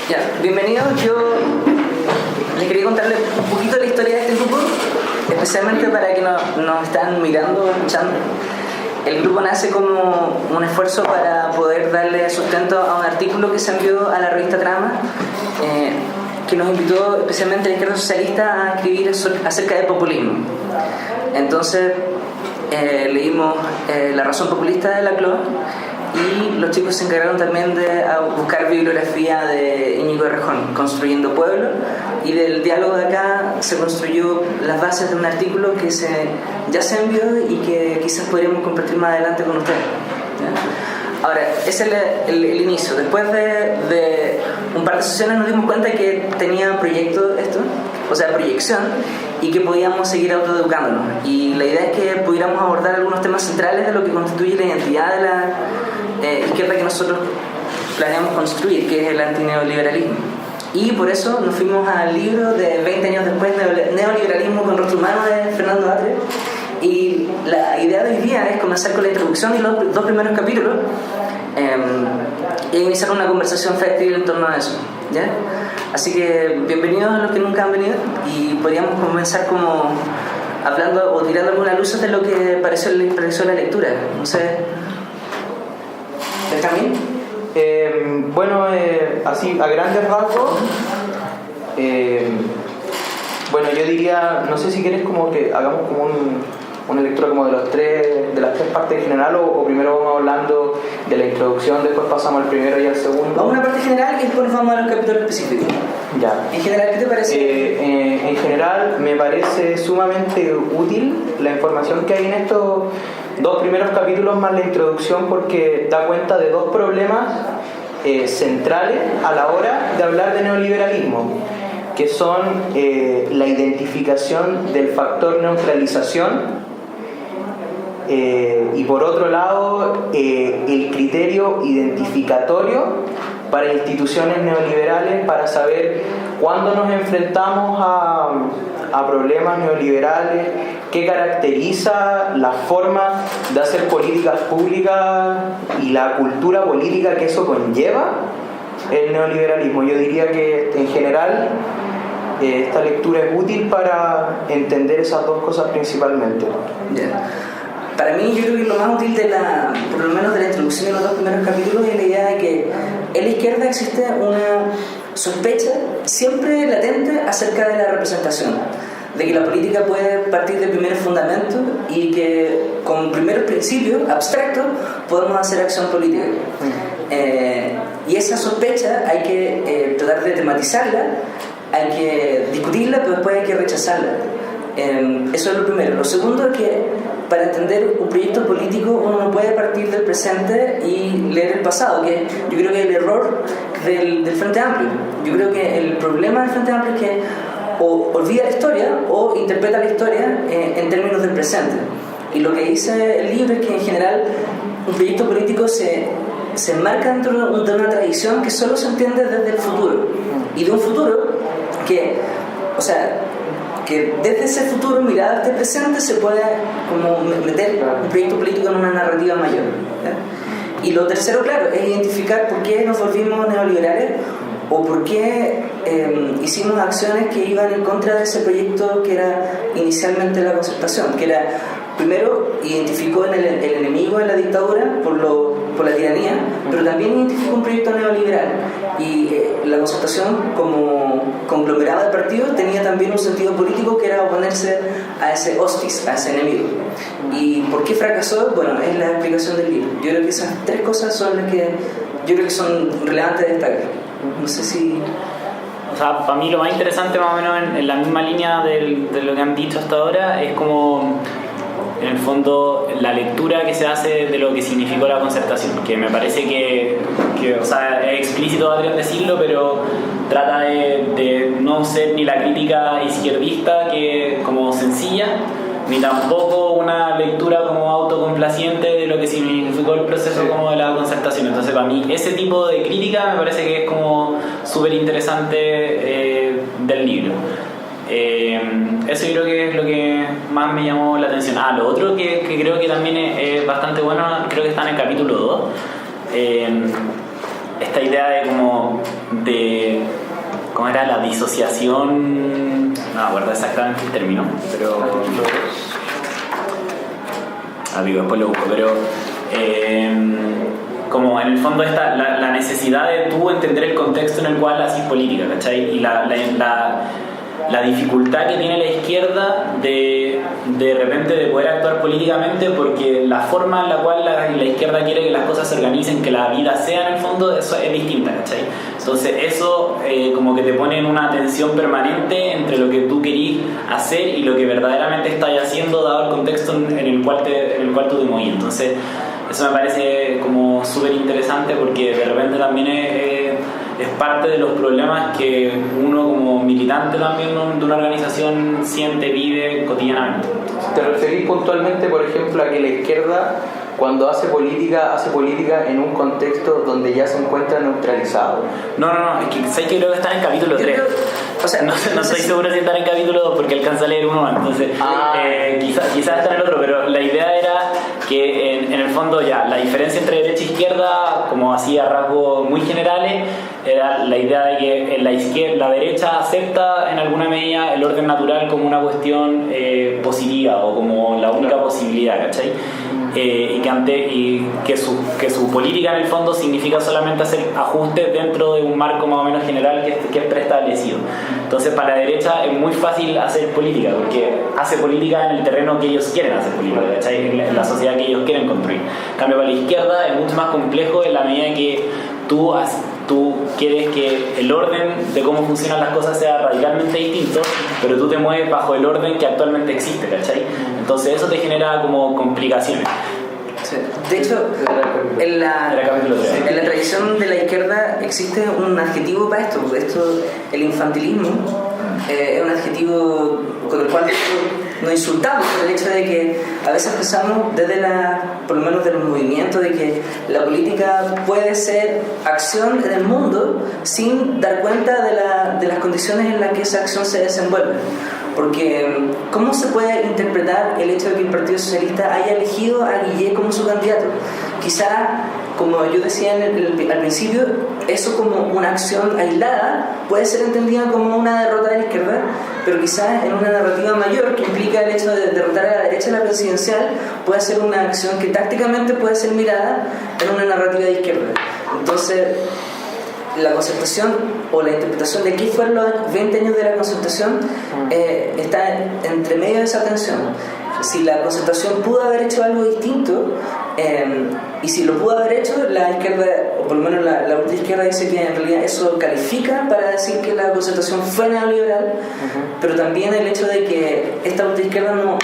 Ya, bienvenidos. Yo les quería contarles un poquito la historia de este grupo, especialmente para que nos están mirando, escuchando. El grupo nace como un esfuerzo para poder darle sustento a un artículo que se envió a la revista Trama, que nos invitó especialmente a la izquierda socialista a escribir acerca del populismo. Entonces leímos La razón populista de Laclau, y los chicos se encargaron también de buscar bibliografía de Íñigo Errejón, Construyendo Pueblo, y del diálogo de acá se construyó las bases de un artículo que ya se envió y que quizás podríamos compartir más adelante con ustedes, ¿ya? Ahora, ese es el inicio. Después de un par de sesiones nos dimos cuenta que tenía proyecto esto, o sea, proyección, y que podíamos seguir autoeducándonos. Y la idea es que pudiéramos abordar algunos temas centrales de lo que constituye la identidad de la izquierda que nosotros planeamos construir, que es el antineoliberalismo. Y por eso nos fuimos al libro de 20 años después, Neoliberalismo con rostro humano, de Fernando Atria. Y la idea de hoy día es comenzar con la introducción y los dos primeros capítulos, y iniciar una conversación fértil en torno a eso, ¿ya? Así que bienvenidos a los que nunca han venido, y podríamos comenzar como hablando o tirando algunas luces de lo que pareció la lectura. No sé, ¿Benjamín? Bueno, así a grandes rasgos, bueno, yo diría, no sé si quieres como que hagamos como una lectura como de las tres partes en general, o primero vamos hablando de la introducción, después pasamos al primero y al segundo. Vamos a una parte general y después nos vamos a los capítulos específicos. Ya. En general, ¿qué te parece? En general me parece sumamente útil la información que hay en estos dos primeros capítulos más la introducción, porque da cuenta de dos problemas centrales a la hora de hablar de neoliberalismo, que son la identificación del factor neutralización y por otro lado el criterio identificatorio para instituciones neoliberales, para saber cuándo nos enfrentamos a problemas neoliberales, qué caracteriza la forma de hacer políticas públicas y la cultura política que eso conlleva el neoliberalismo. Yo diría que en general esta lectura es útil para entender esas dos cosas principalmente. Yeah. Para mí, yo creo que lo más útil por lo menos de la introducción de los dos primeros capítulos, es la idea de que en la izquierda existe una sospecha siempre latente acerca de la representación, de que la política puede partir de primeros fundamentos y que con primeros principios abstractos podemos hacer acción política. Y esa sospecha hay que tratar de tematizarla, hay que discutirla, pero después hay que rechazarla. Eso es lo primero. Lo segundo es que para entender un proyecto político uno no puede partir del presente y leer el pasado, que yo creo que es el error del Frente Amplio. Yo creo que el problema del Frente Amplio es que o olvida la historia o interpreta la historia en términos del presente. Y lo que dice el libro es que en general un proyecto político se enmarca dentro de una tradición que solo se entiende desde el futuro, y de un futuro que desde ese futuro, mirado este presente, se puede como meter un proyecto político en una narrativa mayor, ¿ya? Y lo tercero, claro, es identificar por qué nos volvimos neoliberales, o por qué hicimos acciones que iban en contra de ese proyecto que era inicialmente la concertación, que era, primero, identificó el enemigo en la dictadura por la tiranía, pero también identificó un proyecto neoliberal. Y la concertación, como conglomerado de partidos, tenía también un sentido político, que era oponerse a ese hostis, a ese enemigo. ¿Y por qué fracasó? Bueno, es la explicación del libro. Yo creo que esas tres cosas son las que yo creo que son relevantes de destacar. No sé si... O sea, para mí lo más interesante, más o menos en la misma línea de lo que han dicho hasta ahora, es como, en el fondo, la lectura que se hace de lo que significó la concertación, que me parece que o sea, es explícito Adrián decirlo, pero trata de no ser ni la crítica izquierdista que como sencilla, ni tampoco una lectura como autocomplaciente de lo que significó el proceso como de la concertación. Entonces, para mí ese tipo de crítica me parece que es como súper interesante del libro. Eso yo creo que es lo que más me llamó la atención. Lo otro que creo que también es bastante bueno, creo que está en el capítulo 2, esta idea ¿cómo era? La disociación, no me acuerdo exactamente el término, pero después lo busco, pero como en el fondo la necesidad de tú entender el contexto en el cual haces política, ¿cachai? Y la dificultad que tiene la izquierda de repente de poder actuar políticamente, porque la forma en la cual la izquierda quiere que las cosas se organicen, que la vida sea en el fondo, eso es distinta, ¿cachai? Entonces eso como que te pone en una tensión permanente entre lo que tú querís hacer y lo que verdaderamente estás haciendo dado el contexto en el cual tú te movís. Entonces eso me parece como súper interesante, porque de repente también es parte de los problemas que uno como militante también de una organización siente, vive cotidianamente. ¿Te referís puntualmente, por ejemplo, a que la izquierda, cuando hace política en un contexto donde ya se encuentra neutralizado? No, es que sé que creo que están en capítulo 3. No estoy seguro si están en capítulo 2 porque alcanza a leer uno más, entonces quizás está en el otro, pero la idea era que en el fondo ya la diferencia entre derecha e izquierda, como así a rasgos muy generales, era la idea de que la derecha acepta en alguna medida el orden natural como una cuestión positiva o como la única posibilidad, ¿cachai? Y que su política en el fondo significa solamente hacer ajustes dentro de un marco más o menos general que es preestablecido. Entonces para la derecha es muy fácil hacer política, porque hace política en el terreno que ellos quieren hacer política, ¿cachai? En la sociedad que ellos quieren construir. En cambio para la izquierda es mucho más complejo en la medida en que tú quieres que el orden de cómo funcionan las cosas sea radicalmente distinto, pero tú te mueves bajo el orden que actualmente existe, ¿cachai? Entonces eso te genera como complicaciones. Sí. De hecho, en la tradición de la izquierda existe un adjetivo para esto. El infantilismo es un adjetivo con el cual nos insultamos por el hecho de que a veces pensamos por lo menos de los movimientos, de que la política puede ser acción en el mundo sin dar cuenta de las condiciones en las que esa acción se desenvuelve. Porque ¿cómo se puede interpretar el hecho de que el Partido Socialista haya elegido a Guillé como su candidato? Quizá, como yo decía al principio, eso como una acción aislada puede ser entendida como una derrota de la izquierda, pero quizás en una narrativa mayor que implica el hecho de derrotar a la derecha en la presidencial puede ser una acción que tácticamente puede ser mirada en una narrativa de izquierda. Entonces la concertación o la interpretación de qué fueron los 20 años de la concertación está entre medio de esa tensión. Si la concertación pudo haber hecho algo distinto, y si lo pudo haber hecho, la izquierda, o por lo menos la ultraizquierda, dice que en realidad eso califica para decir que la concertación fue neoliberal, pero también el hecho de que esta ultraizquierda no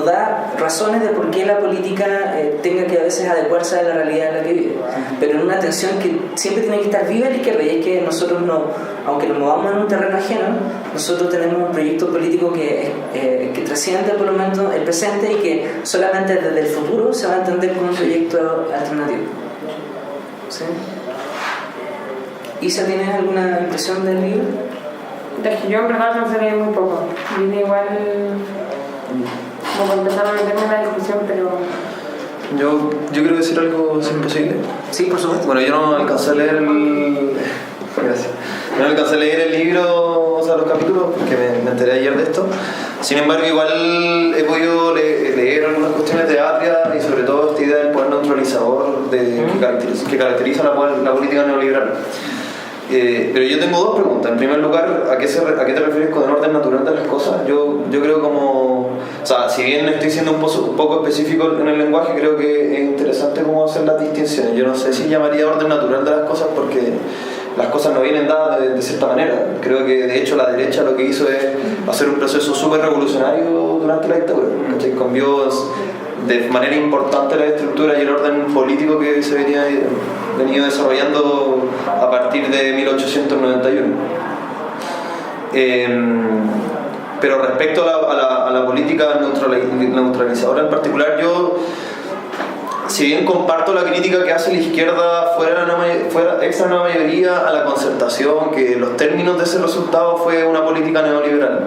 da razones de por qué la política tenga que a veces adecuarse a la realidad en la que vive, pero en una tensión que siempre tiene que estar viva la izquierda, y es que nosotros aunque nos movamos en un terreno ajeno, nosotros tenemos un proyecto político que trasciende por lo menos el presente y que solamente desde el futuro se va a entender como un proyecto alternativo. ¿Sí? Isa, ¿tienes alguna impresión del libro? Yo en verdad no sé muy poco, vine igual como para empezar a meterme en la discusión, pero... Yo quiero decir algo, si es posible. Sí, por supuesto. Bueno, yo no alcancé a leer Gracias. No alcancé a leer el libro, o sea, los capítulos, porque me enteré ayer de esto. Sin embargo, igual he podido leer algunas cuestiones de Atria y sobre todo esta idea del poder neutralizador que caracteriza la política neoliberal. Pero yo tengo dos preguntas. En primer lugar, ¿a qué te refieres con el orden natural de las cosas? Yo creo o sea, si bien estoy siendo un poco específico en el lenguaje, creo que es interesante cómo hacer las distinciones. Yo no sé si llamaría orden natural de las cosas porque las cosas no vienen dadas de cierta manera. Creo que de hecho la derecha lo que hizo es hacer un proceso súper revolucionario durante la dictadura, ¿cachai? Cambió de manera importante la estructura y el orden político que se venido desarrollando a partir de 1891. Pero respecto a la política neutralizadora en particular, yo, si bien comparto la crítica que hace la izquierda fuera extra una mayoría a la concertación, que los términos de ese resultado fue una política neoliberal,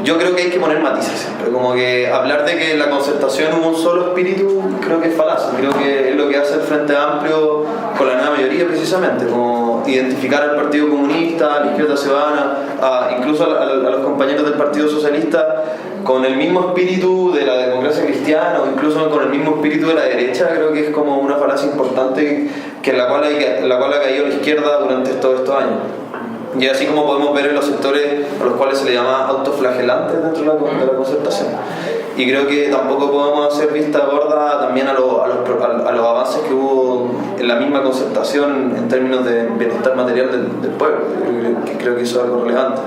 yo creo que hay que poner matices siempre, como que hablar de que en la concertación hubo un solo espíritu, creo que es falaz. Creo que es lo que hace el Frente Amplio con la nueva mayoría precisamente, como identificar al Partido Comunista, a la Izquierda Ciudadana, incluso a los compañeros del Partido Socialista con el mismo espíritu de la democracia cristiana o incluso con el mismo espíritu de la derecha. Creo que es como una falacia importante en la cual ha caído la izquierda durante todos estos años. Y así como podemos ver en los sectores a los cuales se le llama autoflagelantes dentro de la concertación. Y creo que tampoco podemos hacer vista gorda también a los avances que hubo en la misma concertación en términos de bienestar material del pueblo, que creo que eso es algo relevante.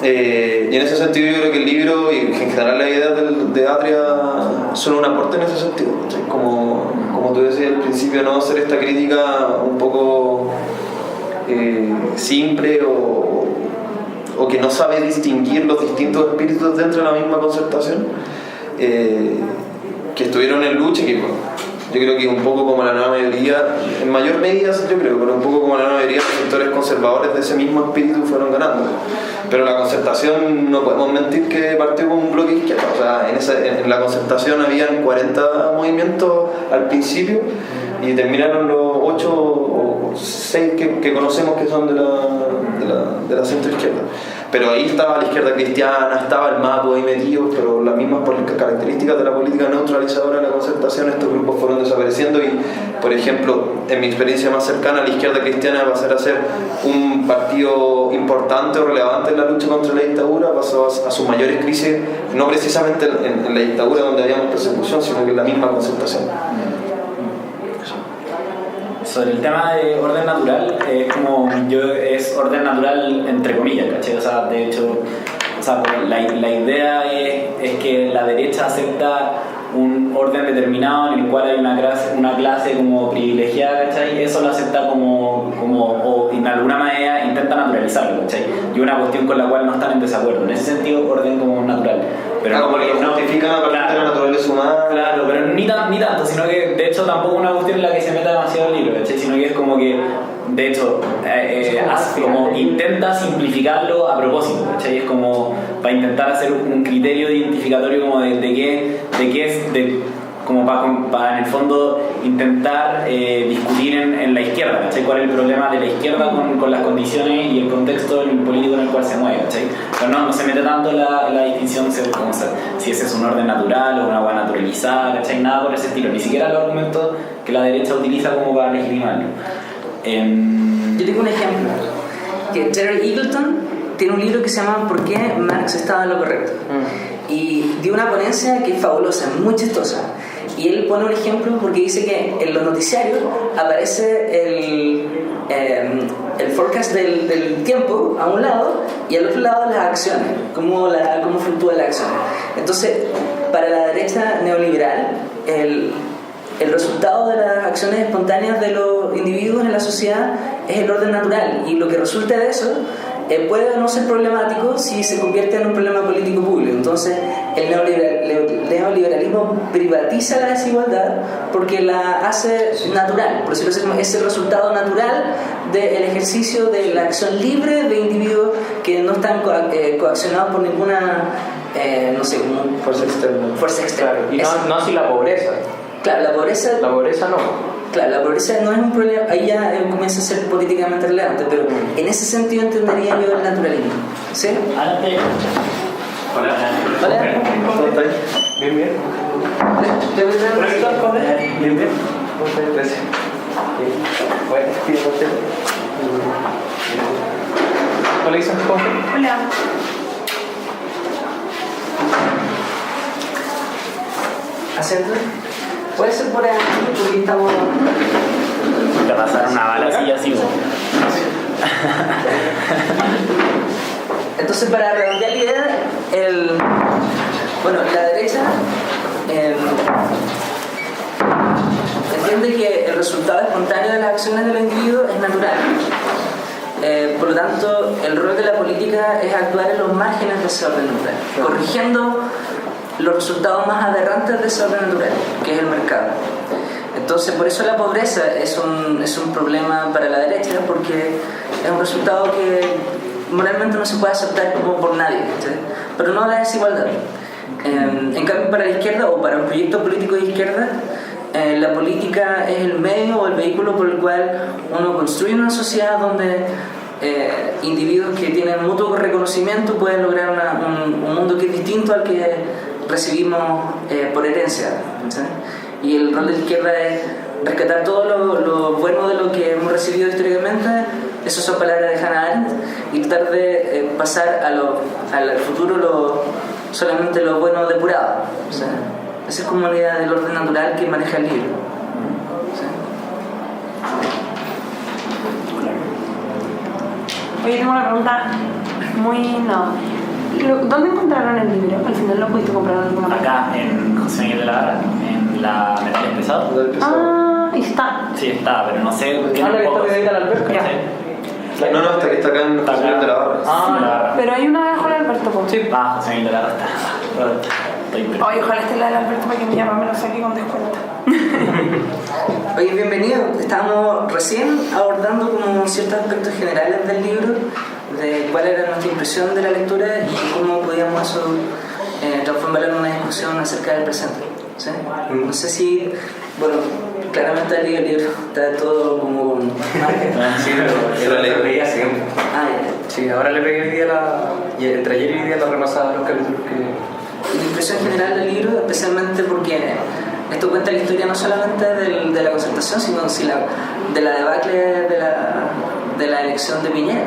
Y en ese sentido yo creo que el libro y en general las ideas de Atria son un aporte en ese sentido. Como tú decías al principio, no hacer esta crítica un poco simple o que no sabe distinguir los distintos espíritus dentro de la misma concertación, que estuvieron en lucha y que yo creo que un poco como la nueva mayoría, en mayor medida yo creo, pero un poco como la nueva mayoría, los sectores conservadores de ese mismo espíritu fueron ganando. Pero la concertación, no podemos mentir que partió con un bloque izquierdo. O sea, en la concertación habían 40 movimientos al principio y terminaron los 8 o 6 que conocemos que son de la centro izquierda. Pero ahí estaba la izquierda cristiana, estaba el MAPO ahí metido, pero las mismas características de la política neutralizadora de la concertación, estos grupos fueron desapareciendo y, por ejemplo, en mi experiencia más cercana, la izquierda cristiana pasó a ser un partido importante o relevante en la lucha contra la dictadura, pasó a sus mayores crisis, no precisamente en la dictadura donde habíamos persecución, sino que en la misma concertación. Sobre el tema de orden natural, es orden natural entre comillas, ¿cachai? O sea, de hecho, la idea es que la derecha acepta un orden determinado en el cual hay una clase como privilegiada, ¿cachai? Eso lo acepta o en alguna manera intenta naturalizarlo, ¿cachai? Y una cuestión con la cual no están en desacuerdo. En ese sentido, orden como natural. Pero como que no justifican a partir de la naturaleza humana. Claro, pero ni tanto, sino que de hecho tampoco es una cuestión en la que se meta demasiado el libro, ¿cachai? Sino que es como que, de hecho, como intenta simplificarlo a propósito, ¿cachai? Es como para intentar hacer un criterio identificatorio como de qué es, como para en el fondo intentar discutir en la izquierda, ¿cachai? Cuál es el problema de la izquierda con las condiciones y el contexto político en el cual se mueve, ¿cachai? Pero no se mete tanto la distinción si ese es un orden natural o una agua naturalizada, ¿cachai? Nada por ese estilo, ni siquiera los argumentos que la derecha utiliza como para legitimarlo. Yo tengo un ejemplo, que Jerry Eagleton tiene un libro que se llama ¿Por qué Marx estaba en lo correcto? Y dio una ponencia que es fabulosa, muy chistosa. Y él pone un ejemplo porque dice que en los noticiarios aparece el forecast del tiempo a un lado y al otro lado las acciones, cómo fluctúa la acción. Entonces, para la derecha neoliberal, el resultado de las acciones espontáneas de los individuos en la sociedad es el orden natural, y lo que resulte de eso puede no ser problemático si se convierte en un problema político público. Entonces el neoliberalismo privatiza la desigualdad porque la hace natural, por decirlo así, es el resultado natural del ejercicio de la acción libre de individuos que no están coaccionados por ninguna fuerza externa. Claro. Y no así la pobreza. Claro, la pobreza no. Claro, la pobreza no es un problema, ahí ya comienza a ser políticamente relevante, pero en ese sentido entendería yo el naturalismo. ¿Sí? Adelante. Hola. ¿Cómo estás? Bien, bien. ¿Te voy a traer Bien, bien. ¿Cómo estás? Gracias. Bueno, pídete. Hola, Isa. ¿Cómo estás? Hola. ¿Acento? Puede ser por aquí, porque estamos... Te pasaron una bala así y así. Entonces, para redondear la idea, la derecha entiende que el resultado espontáneo de las acciones de los individuos es natural. Por lo tanto, el rol de la política es actuar en los márgenes de ese orden natural, corrigiendo los resultados más aberrantes de ese orden natural, que es el mercado. Entonces, por eso la pobreza es un problema para la derecha, porque es un resultado que moralmente no se puede aceptar como por nadie, ¿sí? pero no la desigualdad. En cambio, para la izquierda o para un proyecto político de izquierda, la política es el medio o el vehículo por el cual uno construye una sociedad donde individuos que tienen mutuo reconocimiento pueden lograr un mundo que es distinto al que recibimos por herencia, ¿sí? Y el rol de la izquierda es rescatar todo lo bueno de lo que hemos recibido históricamente. Esas son palabras de Hannah Arendt, y tratar de pasar al futuro solamente lo bueno depurado. ¿Sí? Esa es como la idea del orden natural que maneja el libro. ¿Sí? Oye, tengo una pregunta ¿Dónde encontraron el libro? Al final lo pudiste comprar en alguna parte. Acá en José Miguel de la Garra, en la Metales Pesados. Ahí está. Sí, está, pero no sé. ¿La que está pegadita a la alberca? No, está acá en José Miguel de la Barra. Ah, Pero hay una debajo del Alberto, po. sí. José Miguel de la Garra está. Oye, ojalá esté la del Alberto para que mi mamá me lo saque con descuento. Oye, bienvenido. Estábamos recién abordando como ciertos aspectos generales del libro, de cuál era nuestra impresión de la lectura y cómo podíamos eso transformarlo en una discusión acerca del presente. ¿Sí? No sé si, bueno, claramente el libro está todo como Sí, pero yo lo leía siempre. ya. Sí, ahora le pegué el día entre ayer y hoy día la repasada los capítulos que... La impresión general del libro, especialmente porque esto cuenta la historia no solamente de la concertación, sino de la debacle de la elección de Piñera.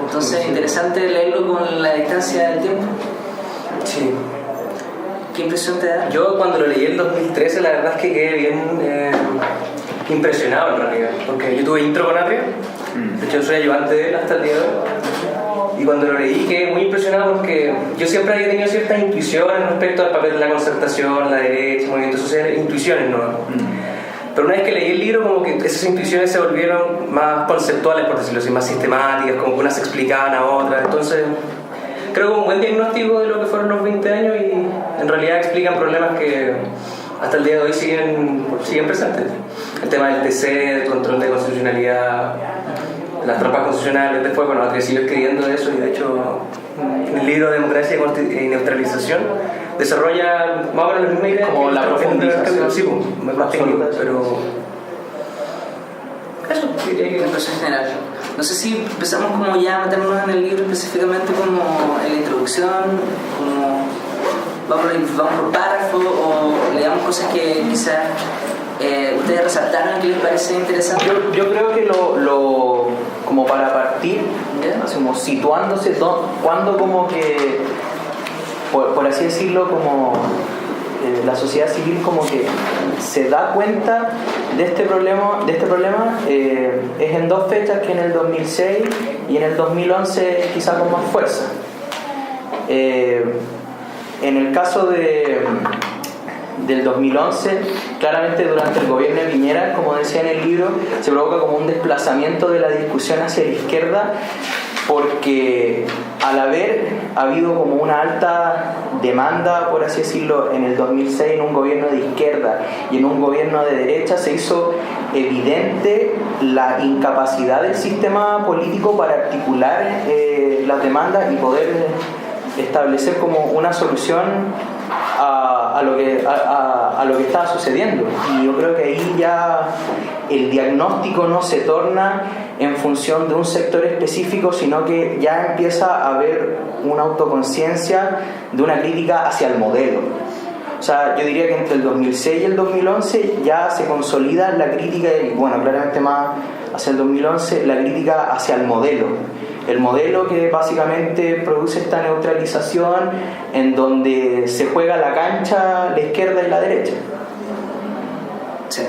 Entonces es interesante leerlo con la distancia del tiempo. Sí. ¿Qué impresión te da? Yo cuando lo leí en 2013 la verdad es que quedé bien impresionado en realidad, porque yo tuve intro con Atria, de hecho soy ayudante de él hasta el día de hoy, y cuando lo leí quedé muy impresionado porque yo siempre había tenido ciertas intuiciones respecto al papel de la concertación, la derecha, movimientos sociales, intuiciones, ¿no? Pero una vez que leí el libro, como que esas intuiciones se volvieron más conceptuales, por decirlo así, más sistemáticas, como que unas se explicaban a otras. Entonces, creo que un buen diagnóstico de lo que fueron los 20 años y en realidad explican problemas que hasta el día de hoy siguen presentes. El tema del TC, del control de constitucionalidad, las trampas constitucionales. Después, bueno, Atria siguió escribiendo de eso y de hecho, en el libro Democracia y Neutralización desarrolla más o menos la misma idea como la profundización. Sí, más técnico, pero Eso, diría que la impresión general. No sé si empezamos como ya a meternos en el libro específicamente como en la introducción, como vamos por párrafo o leamos cosas que quizás ustedes resaltaron que les parece interesante. Yo creo que como para partir, así como situándose, cuando como que, por así decirlo, como la sociedad civil como que se da cuenta de este problema es en dos fechas, que en el 2006 y en el 2011 quizá con más fuerza. En el caso del 2011, claramente durante el gobierno de Piñera, como decía en el libro, se provoca como un desplazamiento de la discusión hacia la izquierda, porque al haber habido como una alta demanda, por así decirlo, en el 2006 en un gobierno de izquierda y en un gobierno de derecha, se hizo evidente la incapacidad del sistema político para articular las demandas y poder establecer como una solución a lo que estaba sucediendo. Y yo creo que ahí ya el diagnóstico no se torna en función de un sector específico, sino que ya empieza a haber una autoconciencia de una crítica hacia el modelo. O sea, yo diría que entre el 2006 y el 2011 ya se consolida la crítica, y bueno, claramente más hacia el 2011, la crítica hacia el modelo. El modelo que básicamente produce esta neutralización en donde se juega la cancha la izquierda y la derecha. Sí.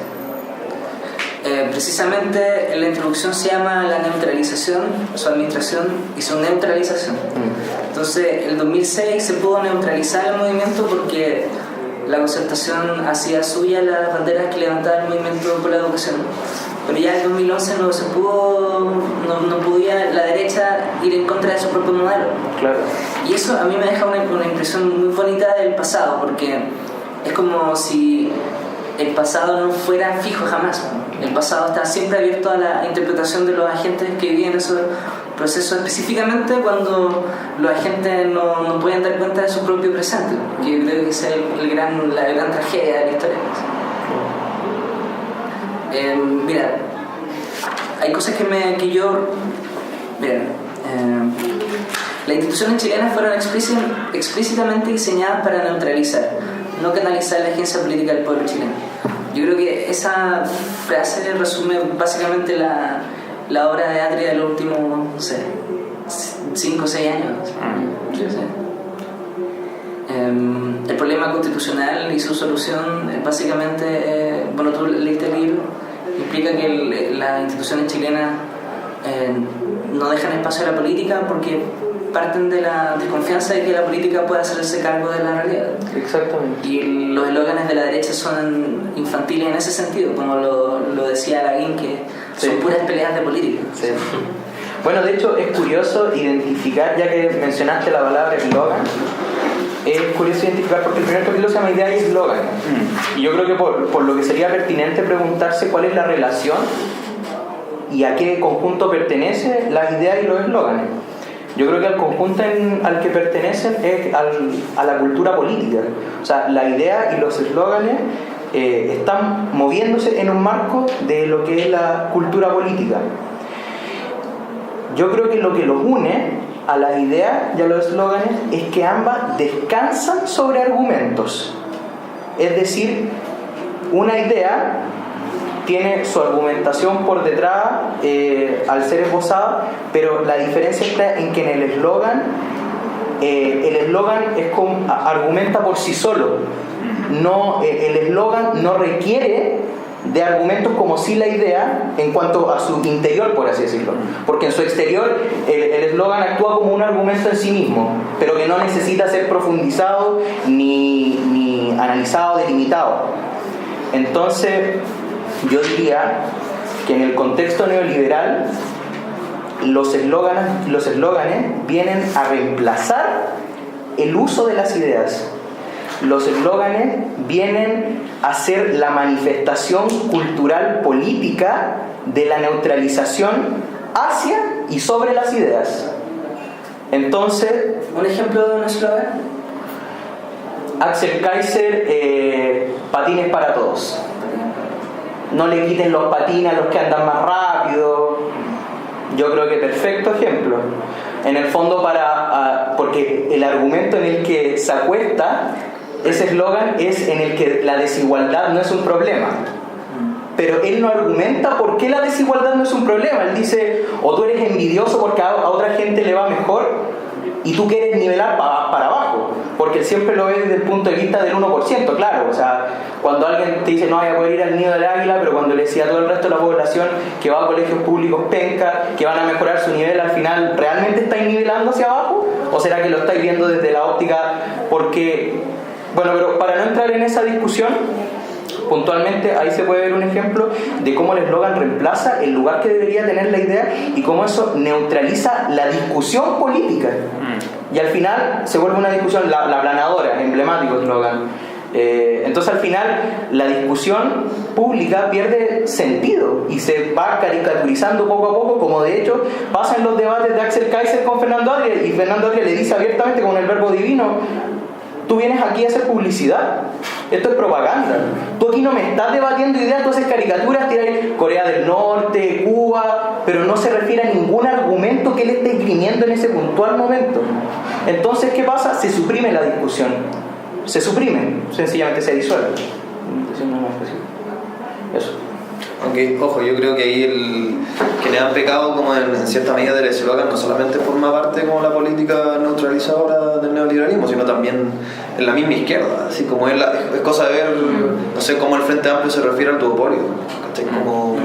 Precisamente en la introducción se llama la neutralización, su administración y su neutralización. Entonces, el 2006 se pudo neutralizar el movimiento porque la concertación hacía suya las banderas que levantaba el movimiento por la educación. Pero ya en 2011 no podía la derecha ir en contra de su propio modelo. Claro. Y eso a mí me deja una impresión muy bonita del pasado, porque es como si el pasado no fuera fijo jamás. El pasado está siempre abierto a la interpretación de los agentes que viven esos procesos específicamente cuando los agentes no pueden dar cuenta de su propio presente, que yo creo que esa es la gran tragedia de la historia. Mira, hay cosas que yo... Mira, las instituciones chilenas fueron explícitamente diseñadas para neutralizar, no canalizar la agencia política del pueblo chileno. Yo creo que esa frase resume básicamente la obra de Atria de los últimos, no sé, 5 o 6 años. El problema constitucional y su solución es básicamente, bueno, tú leíste el libro, implica que las instituciones chilenas no dejan espacio a la política porque parten de la desconfianza de que la política pueda hacerse cargo de la realidad. Exactamente. Y los eslóganes de la derecha son infantiles en ese sentido, como lo decía Lavín, que son puras peleas de política. Sí. Bueno, de hecho es curioso identificar, ya que mencionaste la palabra eslogan, es curioso identificar porque el primer capítulo se llama Idea y Eslogan. Y yo creo que por lo que sería pertinente preguntarse cuál es la relación y a qué conjunto pertenecen las ideas y los eslóganes. Yo creo que el conjunto al que pertenecen es a la cultura política. O sea, la idea y los eslóganes están moviéndose en un marco de lo que es la cultura política. Yo creo que lo que los une a las ideas y a los eslóganes es que ambas descansan sobre argumentos. Es decir, una idea tiene su argumentación por detrás al ser esbozada, pero la diferencia está en que en el eslogan es como argumenta por sí solo. No, el eslogan no requiere de argumentos como si la idea en cuanto a su interior, por así decirlo, porque en su exterior el eslogan actúa como un argumento en sí mismo, pero que no necesita ser profundizado ni analizado, delimitado. Entonces yo diría que en el contexto neoliberal los eslóganes vienen a reemplazar el uso de las ideas. Los eslóganes vienen a ser la manifestación cultural política de la neutralización hacia y sobre las ideas. Entonces, ¿un ejemplo de un eslogan? Axel Kaiser, patines para todos. No le quiten los patines a los que andan más rápido. Yo creo que perfecto ejemplo. En el fondo porque el argumento en el que se acuesta ese eslogan es en el que la desigualdad no es un problema. Pero él no argumenta por qué la desigualdad no es un problema. Él dice, o tú eres envidioso porque a otra gente le va mejor y tú quieres nivelar para abajo, porque él siempre lo ve desde el punto de vista del 1%, claro. O sea, cuando alguien te dice no voy a poder ir al nido del águila, pero cuando le decía a todo el resto de la población que va a colegios públicos penca, que van a mejorar su nivel, al final, ¿realmente estáis nivelando hacia abajo? ¿O será que lo estáis viendo desde la óptica porque... Bueno, pero para no entrar en esa discusión, puntualmente ahí se puede ver un ejemplo de cómo el eslogan reemplaza el lugar que debería tener la idea y cómo eso neutraliza la discusión política. Y al final se vuelve una discusión, la planadora, emblemático eslogan. Entonces al final la discusión pública pierde sentido y se va caricaturizando poco a poco, como de hecho pasa en los debates de Axel Kaiser con Fernando Atria, y Fernando Atria le dice abiertamente con el verbo divino: tú vienes aquí a hacer publicidad, esto es propaganda, tú aquí no me estás debatiendo ideas, tú haces caricaturas, tiras Corea del Norte, Cuba, pero no se refiere a ningún argumento que él esté esgrimiendo en ese puntual momento. Entonces, ¿qué pasa? Se suprime la discusión, se suprime, sencillamente se disuelve. Eso. Aunque, ojo, yo creo que ahí quienes han pecado como en cierta medida del eslogan no solamente forma parte como la política neutralizadora del neoliberalismo, sino también en la misma izquierda, así como es cosa de ver, no sé, cómo el Frente Amplio se refiere al duopolio, ¿cachai? Como...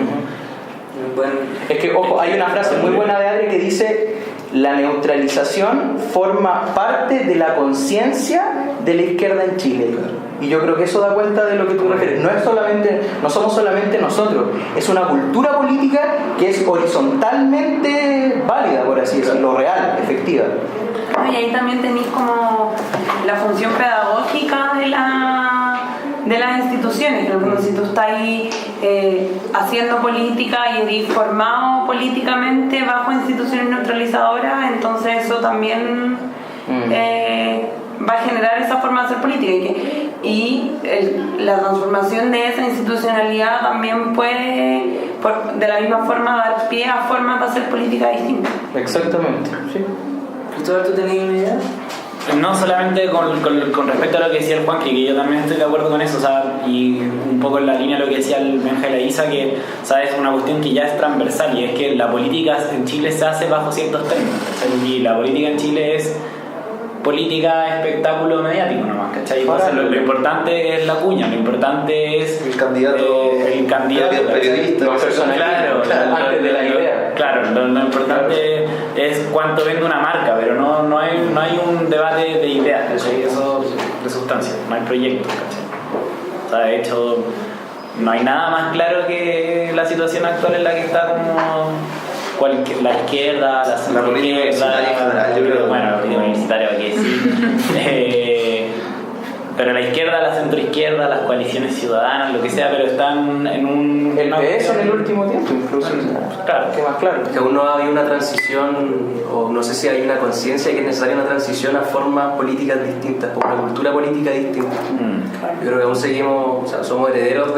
Bueno, es que, ojo, hay una frase muy buena de Adri que dice: la neutralización forma parte de la conciencia de la izquierda en Chile. Y yo creo que eso da cuenta de lo que tú refieres. No somos solamente nosotros, es una cultura política que es horizontalmente válida, por así decirlo, real, efectiva. Y ahí también tenéis como la función pedagógica de las instituciones. En el fondo, si tú estás ahí haciendo política y eres formado políticamente bajo instituciones neutralizadoras, entonces eso también va a generar esa forma de hacer política. La transformación de esa institucionalidad también puede, de la misma forma, dar pie a formas de hacer política distintas. Exactamente, sí. ¿Cristóbal, tú tenías una idea? No solamente con respecto a lo que decía el Juan, que yo también estoy de acuerdo con eso, o sea, y un poco en la línea de lo que decía el Benja y la Isa, que ¿sabes? Es una cuestión que ya es transversal, y es que la política en Chile se hace bajo ciertos términos, ¿cachai? Y la política en Chile es política, espectáculo mediático nomás, ¿cachai? Entonces, lo importante es la cuña, lo importante es el candidato, el periodista, los personajes, claro, antes de la idea. Claro, lo importante es cuánto vende una marca, pero no hay un debate de ideas, ¿cachai? Eso de sustancia, no hay proyectos, ¿cachai? O sea, de hecho, no hay nada más claro que la situación actual en la que está como la izquierda, la política universitaria en general, yo creo. Bueno, la política universitaria, que sí. Pero la izquierda, la centroizquierda, las coaliciones ciudadanas, lo que sea, pero están en un... El PS en el último tiempo, incluso. Claro. ¿Qué más claro? Que aún no ha habido una transición, o no sé si hay una conciencia de que es necesaria una transición a formas políticas distintas, por una cultura política distinta. Yo creo que aún seguimos, o sea, somos herederos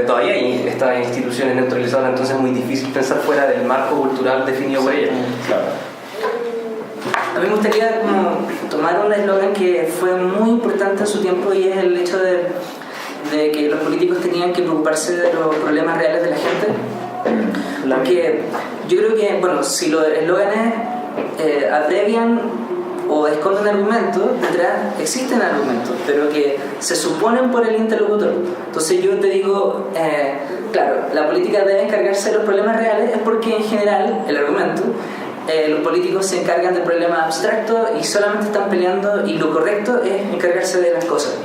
todavía hay estas instituciones neutralizadas, entonces es muy difícil pensar fuera del marco cultural definido por ellas. Claro. A mí me gustaría como tomar un eslogan que fue muy importante en su tiempo, y es el hecho de que los políticos tenían que preocuparse de los problemas reales de la gente. Porque yo creo que, bueno, si los eslóganes abrevian o esconden argumentos, detrás existen argumentos, pero que se suponen por el interlocutor. Entonces yo te digo, claro, la política debe encargarse de los problemas reales, es porque en general el argumento, los políticos se encargan de problemas abstractos y solamente están peleando, y lo correcto es encargarse de las cosas.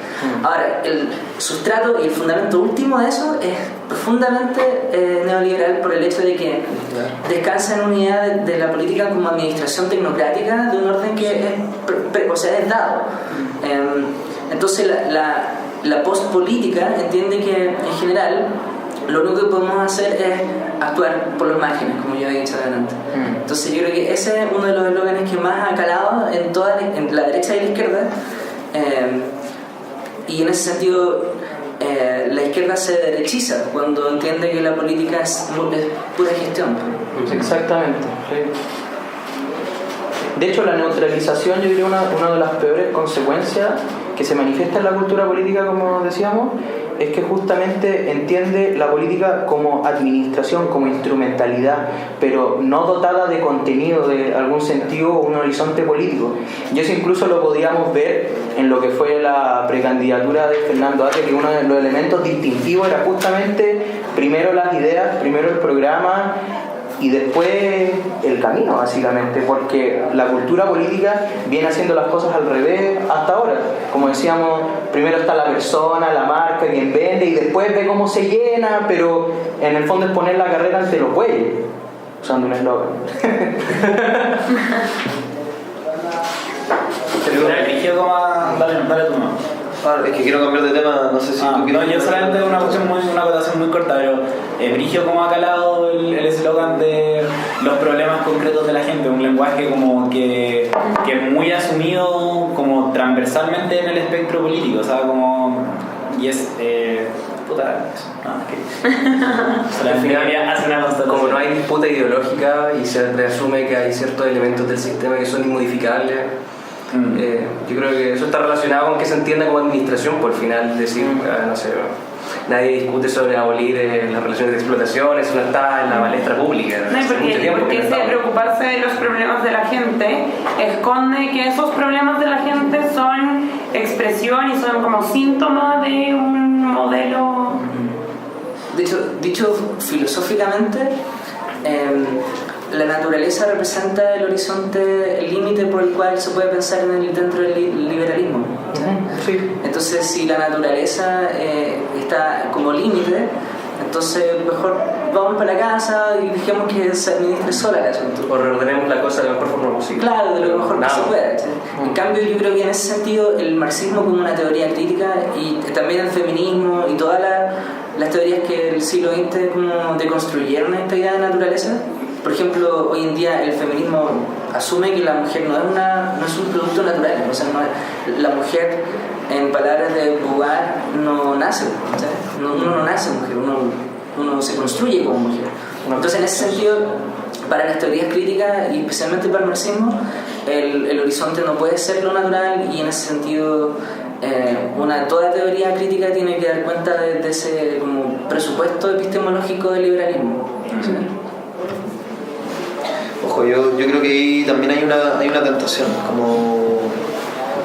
Ahora, el sustrato y el fundamento último de eso es profundamente neoliberal, por el hecho de que descansa en una idea de la política como administración tecnocrática de un orden que es dado. Entonces la postpolítica entiende que en general lo único que podemos hacer es actuar por los márgenes, como yo había dicho adelante. Entonces yo creo que ese es uno de los eslóganes que más ha calado en la derecha y la izquierda, y en ese sentido la izquierda se derechiza cuando entiende que la política es pura gestión. Exactamente, sí. De hecho, la neutralización, yo diría, una de las peores consecuencias que se manifiesta en la cultura política, como decíamos, es que justamente entiende la política como administración, como instrumentalidad, pero no dotada de contenido, de algún sentido o un horizonte político. Y eso incluso lo podíamos ver en lo que fue la precandidatura de Fernando Atria, que uno de los elementos distintivos era justamente primero las ideas, primero el programa y después el camino, básicamente, porque la cultura política viene haciendo las cosas al revés hasta ahora. Como decíamos, primero está la persona, la marca, quien vende, y después ve cómo se llena, pero en el fondo es poner la carrera ante los bueyes, usando un eslogan. Dale tu mano. Es que quiero cambiar de tema, no sé si tú quieres. No, yo solamente una acotación muy corta, pero Brigio, ¿cómo ha calado el eslogan de los problemas concretos de la gente? Un lenguaje como que es muy asumido como transversalmente en el espectro político, o sea, como... Y es... Al final, como no hay disputa ideológica y se reasume que hay ciertos elementos del sistema que son inmodificables, yo creo que eso está relacionado con que se entienda como administración, por el final decir, no sé, nadie discute sobre abolir las relaciones de explotación, eso no está en la palestra pública. No, porque ese preocuparse de los problemas de la gente esconde que esos problemas de la gente son expresión y son como síntomas de un modelo. De hecho, dicho filosóficamente, la naturaleza representa el horizonte, el límite por el cual se puede pensar dentro del liberalismo. Sí. Entonces, si la naturaleza está como límite, entonces mejor vamos para la casa y dejemos que se administre sola el asunto. O reordenemos la cosa de la mejor forma posible. Claro, de lo mejor que se pueda. ¿Sí? En Mm. cambio, yo creo que en ese sentido el marxismo como una teoría crítica y también el feminismo y todas las teorías que el siglo XX como deconstruyeron esta idea de naturaleza. Por ejemplo, hoy en día el feminismo asume que la mujer no es un producto natural, o sea, la mujer, en palabras de Beauvoir, no nace, ¿sí? Uno no nace mujer, uno se construye como mujer. Entonces, en ese sentido, para las teorías críticas y especialmente para el marxismo, el horizonte no puede ser lo natural, y en ese sentido toda teoría crítica tiene que dar cuenta de ese como presupuesto epistemológico del liberalismo. ¿Sí? Ojo, yo creo que ahí también hay una tentación, como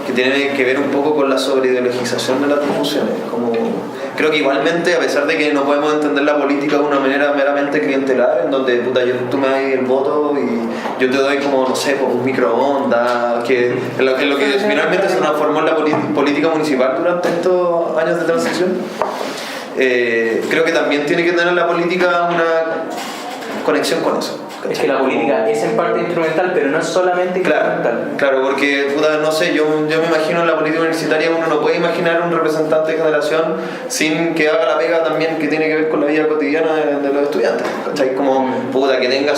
que tiene que ver un poco con la sobreideologización de las discusiones. Creo que igualmente, a pesar de que no podemos entender la política de una manera meramente clientelar, en donde tú me das el voto y yo te doy como, no sé, un microondas, que en lo que finalmente se transformó en la política municipal durante estos años de transición, creo que también tiene que tener la política una conexión con eso. Es que la política es en parte instrumental, pero no es solamente instrumental. Claro, porque, no sé, yo me imagino en la política universitaria, uno no puede imaginar un representante de generación sin que haga la pega también que tiene que ver con la vida cotidiana de los estudiantes, ¿cachai? Como, que tenga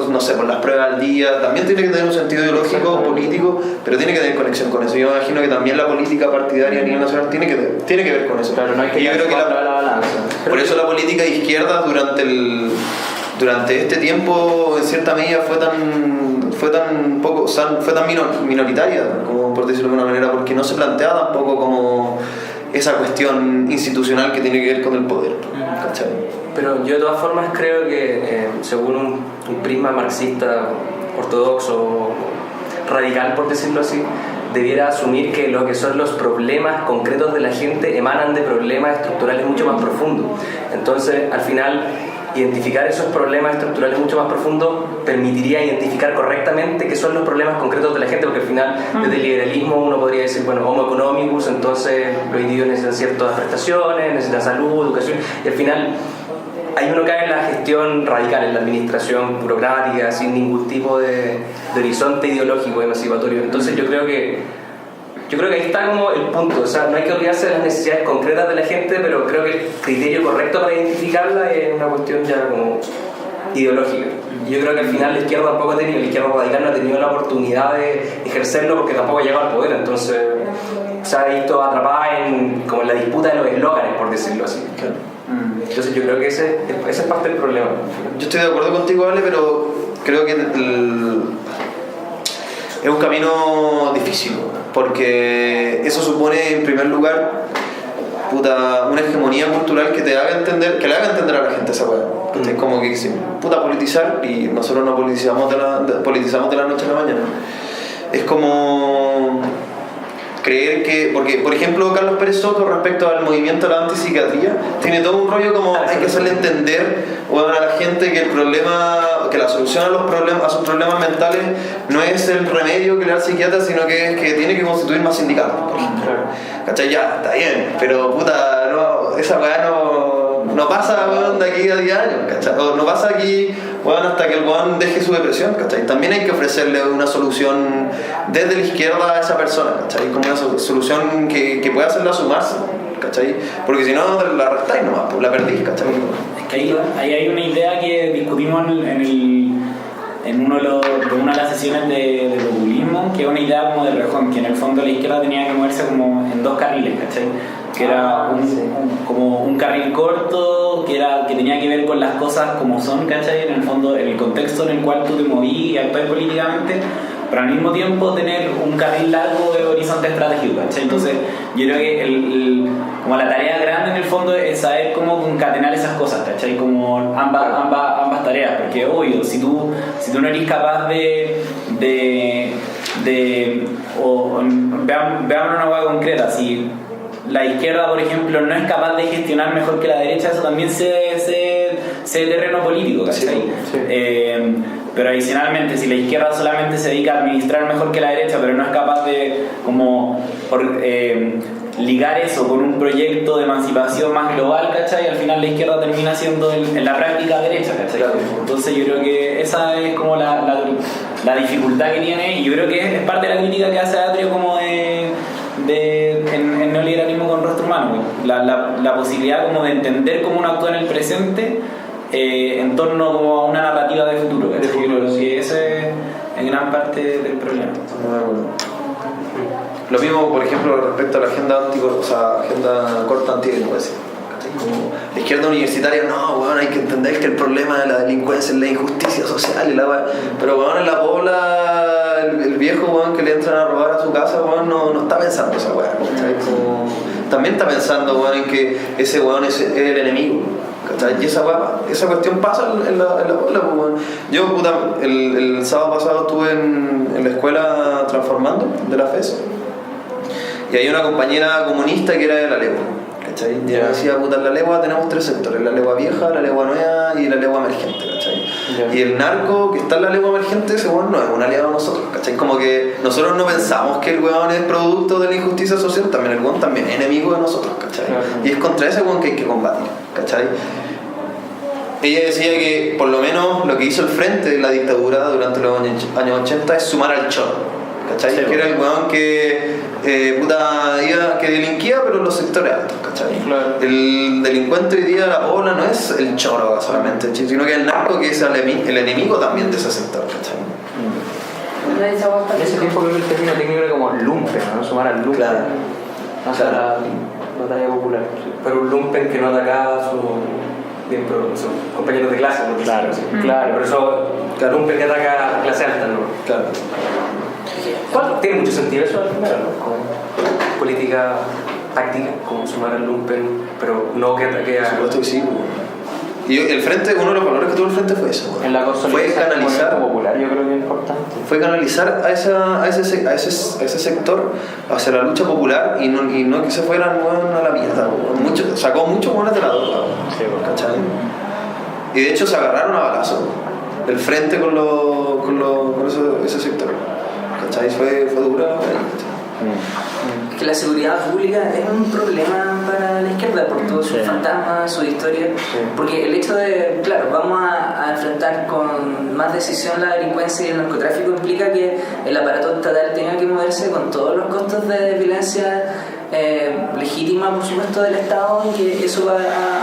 no sé, por las pruebas al día, también tiene que tener un sentido ideológico, político, pero tiene que tener conexión con eso. Yo me imagino que también la política partidaria a nivel nacional tiene que ver con eso. Claro, no hay que yo creo que la balanza. Por eso la política de izquierda durante este tiempo en cierta medida fue tan minoritaria, como por decirlo de alguna manera, porque no se planteaba tampoco como esa cuestión institucional que tiene que ver con el poder, ¿cachai? Pero yo de todas formas creo que según un prisma marxista ortodoxo radical, por decirlo así, debiera asumir que lo que son los problemas concretos de la gente emanan de problemas estructurales mucho más profundos. Entonces, al final, identificar esos problemas estructurales mucho más profundos permitiría identificar correctamente qué son los problemas concretos de la gente, porque al final, desde el liberalismo uno podría decir, bueno, homo economicus, entonces los individuos necesitan ciertas prestaciones, necesitan salud, educación, y al final ahí uno cae en la gestión radical, en la administración burocrática, sin ningún tipo de horizonte ideológico emancipatorio. Entonces yo creo que ahí está como el punto, o sea, no hay que olvidarse de las necesidades concretas de la gente, pero creo que el criterio correcto para identificarla es una cuestión ya como ideológica. Y yo creo que al final la izquierda radical no ha tenido la oportunidad de ejercerlo porque tampoco ha llegado al poder, entonces se ha visto atrapada como en la disputa de los eslóganes, por decirlo así. Claro. Entonces yo creo que ese es parte del problema. Yo estoy de acuerdo contigo, Ale, pero creo que es un camino difícil, porque eso supone en primer lugar una hegemonía cultural que le haga entender a la gente esa weá. Es como que politizar, y nosotros no politizamos de la noche a la mañana. Es como creer que, porque por ejemplo Carlos Pérez Soto, respecto al movimiento de la antipsiquiatría, tiene todo un rollo como hay que hacerle entender a la gente que la solución a sus problemas mentales no es el remedio que le da el psiquiatra, sino que tiene que constituir más sindicatos, por ejemplo. ¿Cachai? Ya, está bien, pero esa weá no pasa, weón, de aquí a 10 años, ¿cachai? O no pasa aquí, weón, hasta que el weón deje su depresión, ¿cachai? También hay que ofrecerle una solución desde la izquierda a esa persona, ¿cachai? Como una solución que pueda hacerla sumarse, ¿cachai? Porque si no, la restáis nomás, pues la perdís, ¿cachai? Es que ahí hay una idea que discutimos en una de las sesiones de populismo, que es una idea como de Rejón, que en el fondo la izquierda tenía que moverse como en dos carriles, ¿cachai? Que era como un carril corto, que tenía que ver con las cosas como son, ¿cachai? En el fondo, en el contexto en el cual tú te movías y actuás políticamente, pero al mismo tiempo tener un carril largo de horizonte estratégico, ¿cachai? Entonces yo creo que como la tarea grande en el fondo es saber cómo concatenar esas cosas, ¿cachai? Como ambas tareas, porque obvio, si tú no eres capaz veamos una cosa concreta, si la izquierda, por ejemplo, no es capaz de gestionar mejor que la derecha, eso también se terreno político, ¿cachai? Sí. Pero adicionalmente, si la izquierda solamente se dedica a administrar mejor que la derecha, pero no es capaz de ligar eso con un proyecto de emancipación más global, ¿cachai? Y al final la izquierda termina siendo en la práctica derecha, ¿cachai? Entonces yo creo que esa es como la dificultad que tiene, y yo creo que es parte de la crítica que hace Atrio como en neoliberalismo con rostro humano, la posibilidad como de entender cómo uno actúa en el presente en torno como a una narrativa de futuro, ¿cachai? Yo creo que ese es gran parte del problema. Lo mismo, por ejemplo, respecto a la agenda agenda corta antidelincuencia. Como la izquierda universitaria, no, bueno, hay que entender que el problema de la delincuencia es la injusticia social y pero bueno, en la pobla el viejo bueno, que le entran a robar a su casa bueno, no está pensando esa weá, también está pensando bueno, en que ese weón es el enemigo, ¿cachai? Y esa cuestión pasa en la pobla. Bueno. Yo el sábado pasado estuve en la escuela transformando de la FES y hay una compañera comunista que era de la legua. ¿Cachai? Y ella decía, en la legua tenemos 3 sectores, la legua vieja, la legua nueva y la legua emergente, ¿cachai? Y el narco que está en la legua emergente, ese weón no es un aliado de nosotros, ¿cachai? Como que nosotros no pensamos que el weón es producto de la injusticia social, también el weón también es enemigo de nosotros, ¿cachai? Y es contra ese weón que hay que combatir, ¿cachai? Ella decía que por lo menos lo que hizo el frente de la dictadura durante los años 80 es sumar al choro, ¿cachai? Sí, que era el weón que que delinquía pero en los sectores altos, ¿cachai? Claro. El delincuente hoy día de la pobla no es el choro solamente, sino que es el narco que es el enemigo también de ese sector, ¿cachai? En ese tiempo creo que el término técnico era como lumpen, ¿no? Sumar al lumpen. Claro. O sea, la batalla popular. Pero un lumpen que no atacaba a sus compañeros de clase, ¿no? Claro, claro. Por eso, lumpen que ataca a clase alta, ¿no? Claro. Tiene mucho sentido eso al final, ¿no? Como política táctica, como sumar al lumpen, pero no que ataque a... Por supuesto que sí. Y el frente, uno de los valores que tuvo el frente fue eso. En la fue canalizar popular, yo creo que es importante. Fue canalizar a ese sector hacia la lucha popular y no que se fueran bueno, a la mierda. Sacó muchos buenos de la droga, ¿cachai? Y de hecho se agarraron a balazo el frente con ese sector. ¿Cachai? Fue dura. Es que la seguridad pública es un problema para la izquierda por todos sus fantasmas, su historia. Porque el hecho de, claro, vamos a enfrentar con más decisión la delincuencia y el narcotráfico implica que el aparato estatal tenga que moverse con todos los costos de violencia legítima, por supuesto, del Estado, y que eso va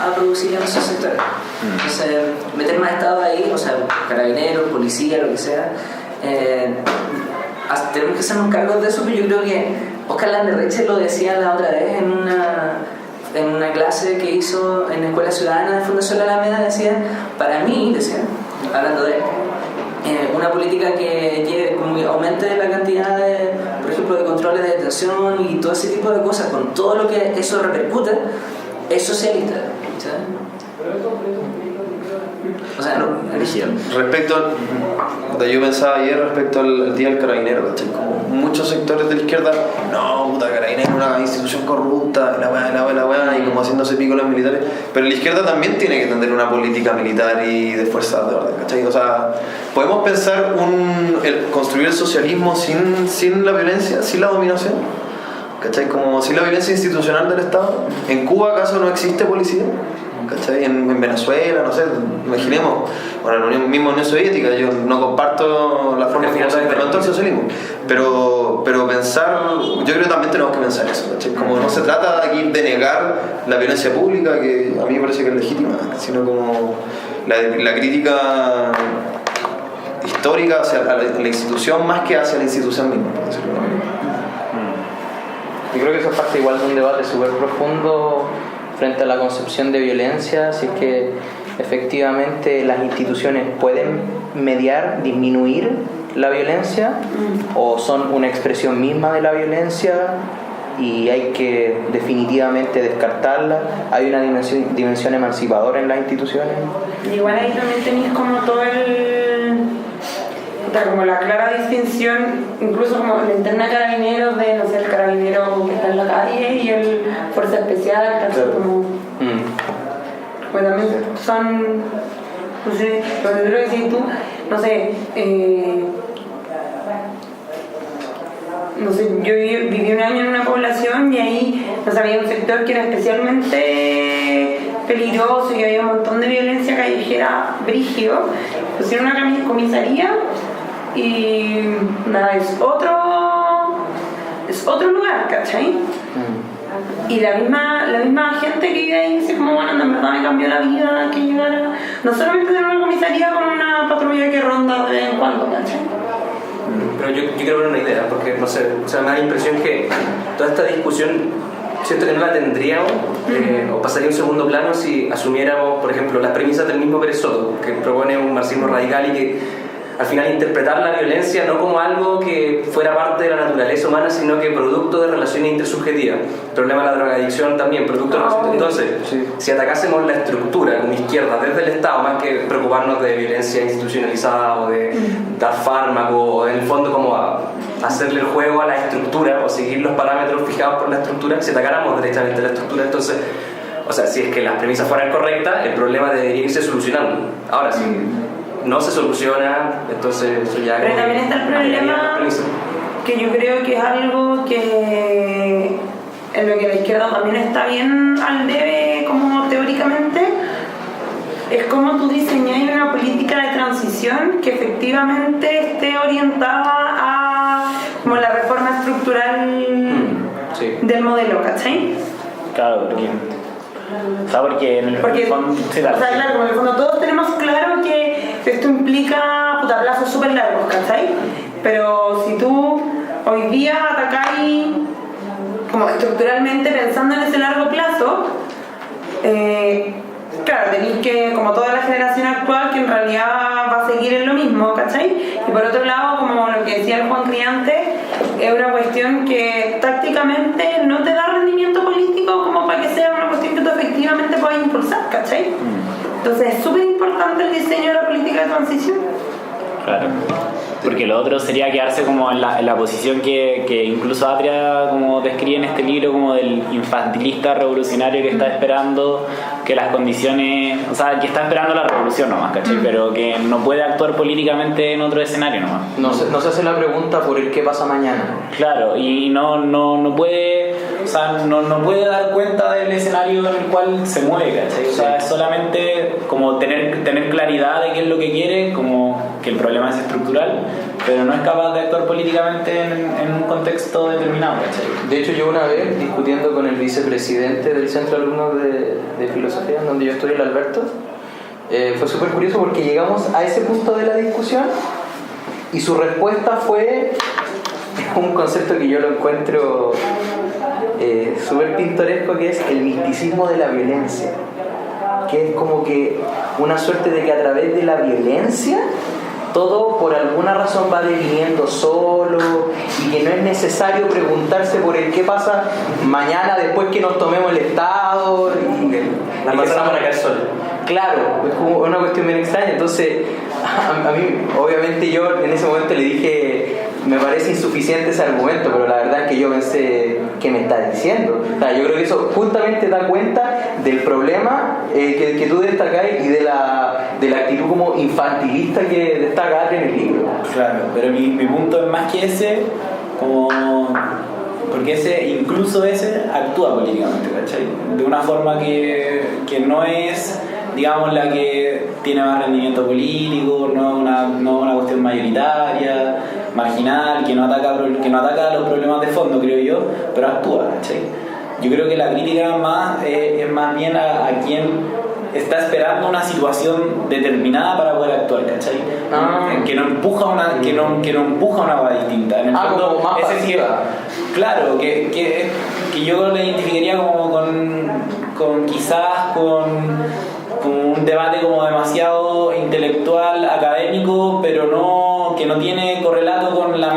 a producir en esos sectores. Entonces, meter más Estado ahí, o sea, carabineros, policía, lo que sea. Tenemos que hacernos cargos de eso, pero yo creo que Oscar Landerreche lo decía la otra vez en una clase que hizo en la Escuela Ciudadana de Fundación La Alameda. Decía, para mí, decía, hablando de una política que aumente la cantidad de, por ejemplo, de controles de detención y todo ese tipo de cosas, con todo lo que eso repercute, es socialista, ¿sabes? O sea, no, respecto al, yo pensaba ayer respecto al día del carabinero, ¿cachai? Como muchos sectores de la izquierda, no, puta, carabinero es una institución corrupta, la weá, y como haciéndose pico los militares, pero la izquierda también tiene que tener una política militar y de fuerzas de orden, ¿cachai? O sea, podemos pensar construir el socialismo sin la violencia, sin la dominación, ¿cachai? Como sin la violencia institucional del Estado. ¿En Cuba acaso no existe policía? ¿Cachai? En Venezuela, no sé, imaginemos, bueno, la misma Unión Soviética, yo no comparto la forma en que se implementó el socialismo, pero pensar, yo creo que también tenemos que pensar eso, ¿cachai? Como no se trata aquí de negar la violencia pública, que a mí me parece que es legítima, sino como la crítica histórica hacia la institución más que hacia la institución misma, por decirlo de alguna manera. Yo creo que eso es parte igual de un debate súper profundo frente a la concepción de violencia, si es que efectivamente las instituciones pueden mediar, disminuir la violencia, o son una expresión misma de la violencia y hay que definitivamente descartarla. Hay una dimensión emancipadora en las instituciones. Y igual ahí también tenéis como todo como la clara distinción, incluso como la interna de carabineros de, no sé, el carabinero que está en la calle y el fuerza especial, que claro. Como pues también son, no sé, lo que quiero decir tú, no sé, yo viví un año en una población y ahí Entonces había un sector que era especialmente peligroso y había un montón de violencia callejera brígido. Pusieron una comisaría y nada, es otro lugar, ¿cachai? Y la misma gente que vive ahí dice como, bueno, en verdad me cambió la vida que llegara, no solamente tener una comisaría con una patrulla que ronda de vez en cuando, ¿cachai? Pero yo quiero ver una idea, porque no sé, o sea, me da la impresión que toda esta discusión siento que no la tendríamos o pasaría a un segundo plano si asumiéramos, por ejemplo, las premisas del mismo Pérez Soto, que propone un marxismo radical y que al final interpretar la violencia no como algo que fuera parte de la naturaleza humana, sino que producto de relaciones intersubjetivas. El problema de la drogadicción también, producto de relaciones. Entonces, si atacásemos la estructura como izquierda desde el Estado, más que preocuparnos de violencia institucionalizada o de dar fármacos, o en el fondo como hacerle el juego a la estructura o seguir los parámetros fijados por la estructura, si atacáramos directamente la estructura, entonces, o sea, si es que las premisas fueran correctas, el problema debería irse solucionando. Ahora, si no se soluciona, entonces eso ya... Pero también está el problema que yo creo que es algo que en lo que la izquierda también está bien al debe como teóricamente, es como tú diseñas una política de transición que efectivamente esté orientada a como la reforma estructural del modelo, ¿cachai? Claro, porque en el fondo... o sea, claro, como en el fondo todos tenemos claro que esto implica plazos súper largos, ¿cachai? Pero si tú hoy día atacáis como estructuralmente pensando en ese largo plazo, claro, tenéis que, como toda la generación actual, que en realidad va a seguir en lo mismo, ¿cachai? Y por otro lado, como lo que decía el Juan Criante, es una cuestión que tácticamente no te da rendimiento político como para que sea una cuestión que tú efectivamente puedas impulsar, ¿cachai? Entonces es súper importante el diseño de la política de transición. Claro, porque lo otro sería quedarse como en la posición que incluso Atria como describe en este libro, como del infantilista revolucionario que está esperando que las condiciones, o sea, que está esperando la revolución nomás, ¿cachai? Pero que no puede actuar políticamente en otro escenario nomás. No se hace la pregunta por el qué pasa mañana. Claro, y no puede, o sea, no puede dar cuenta del escenario en el cual se mueve, ¿cachai? O sea, es solamente como tener claridad de qué es lo que quiere, como que el problema es estructural, pero no es capaz de actuar políticamente en un contexto determinado, ¿cachai? De hecho, yo una vez discutiendo con el vicepresidente del Centro de Alumnos de Filosofía, donde yo estoy, el Alberto, fue súper curioso porque llegamos a ese punto de la discusión y su respuesta fue un concepto que yo lo encuentro súper pintoresco, que es el misticismo de la violencia, que es como que una suerte de que a través de la violencia todo por alguna razón va deviniendo solo y que no es necesario preguntarse por el qué pasa mañana después que nos tomemos el Estado y las manzanas van a caer solas. Claro, es como una cuestión bien extraña. Entonces a mí obviamente yo en ese momento le dije, me parece insuficiente ese argumento, pero la verdad es que yo pensé, ¿qué me está diciendo? O sea, yo creo que eso justamente da cuenta del problema que tú destacás y de la actitud como infantilista que destaca Atria en el libro. Claro, pero mi punto es más que ese, como porque incluso ese actúa políticamente, ¿cachai? De una forma que no es, digamos, la que tiene más rendimiento político, no una cuestión mayoritaria, marginal, que no ataca los problemas de fondo, creo yo, pero actúa, ¿cachai? Yo creo que la crítica es más bien a quien está esperando una situación determinada para poder actuar, ¿cachai? Que no empuja una hueá distinta. En el fondo, como más ese sí, claro, que yo lo identificaría como con quizás con un debate como demasiado intelectual, académico, pero que no tiene correlato con la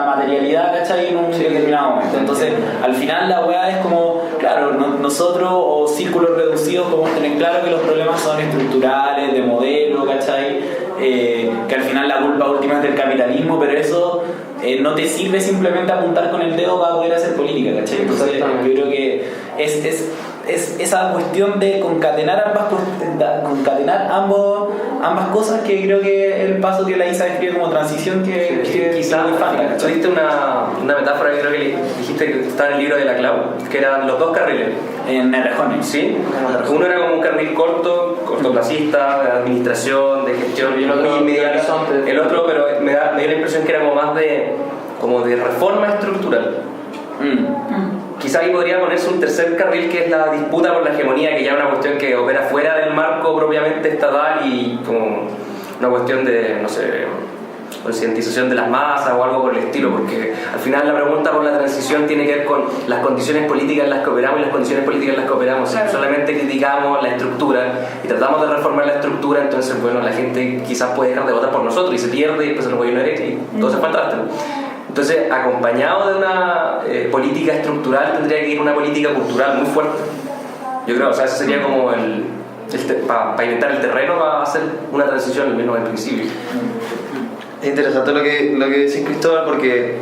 materialidad, ¿cachai? En un determinado momento. Entonces, al final la weá es como, claro, nosotros o círculos reducidos podemos tener claro que los problemas son estructurales, de modelo, ¿cachai? Que al final la culpa última es del capitalismo, pero eso no te sirve simplemente apuntar con el dedo para poder hacer política, ¿cachai? Entonces, yo creo que es esa cuestión de concatenar ambas cosas, que creo que es el paso que la Isa describe como transición, que quizás tuviste una metáfora que creo que dijiste que está en el libro de la Clau, que eran los dos carriles en Errejones. Sí, uno era como un carril cortoplacista, de administración, de gestión, y muy inmediato. El otro, pero me dio la impresión que era como más de reforma estructural. Quizá ahí podría ponerse un tercer carril, que es la disputa por la hegemonía, que ya es una cuestión que opera fuera del marco propiamente estatal y como una cuestión de, no sé, concientización de las masas o algo por el estilo, porque al final la pregunta por la transición tiene que ver con las condiciones políticas en las que operamos y las condiciones políticas en las que operamos. Si solamente criticamos la estructura y tratamos de reformar la estructura, entonces bueno, la gente quizás puede dejar de votar por nosotros y se pierde y después se nos vuelve una derecha y todo se fue al traste. Entonces, acompañado de una política estructural, tendría que ir una política cultural muy fuerte. Yo creo, o sea, ese sería como para inventar el terreno para hacer una transición, al menos en principio. Es interesante lo que decís, Cristóbal, porque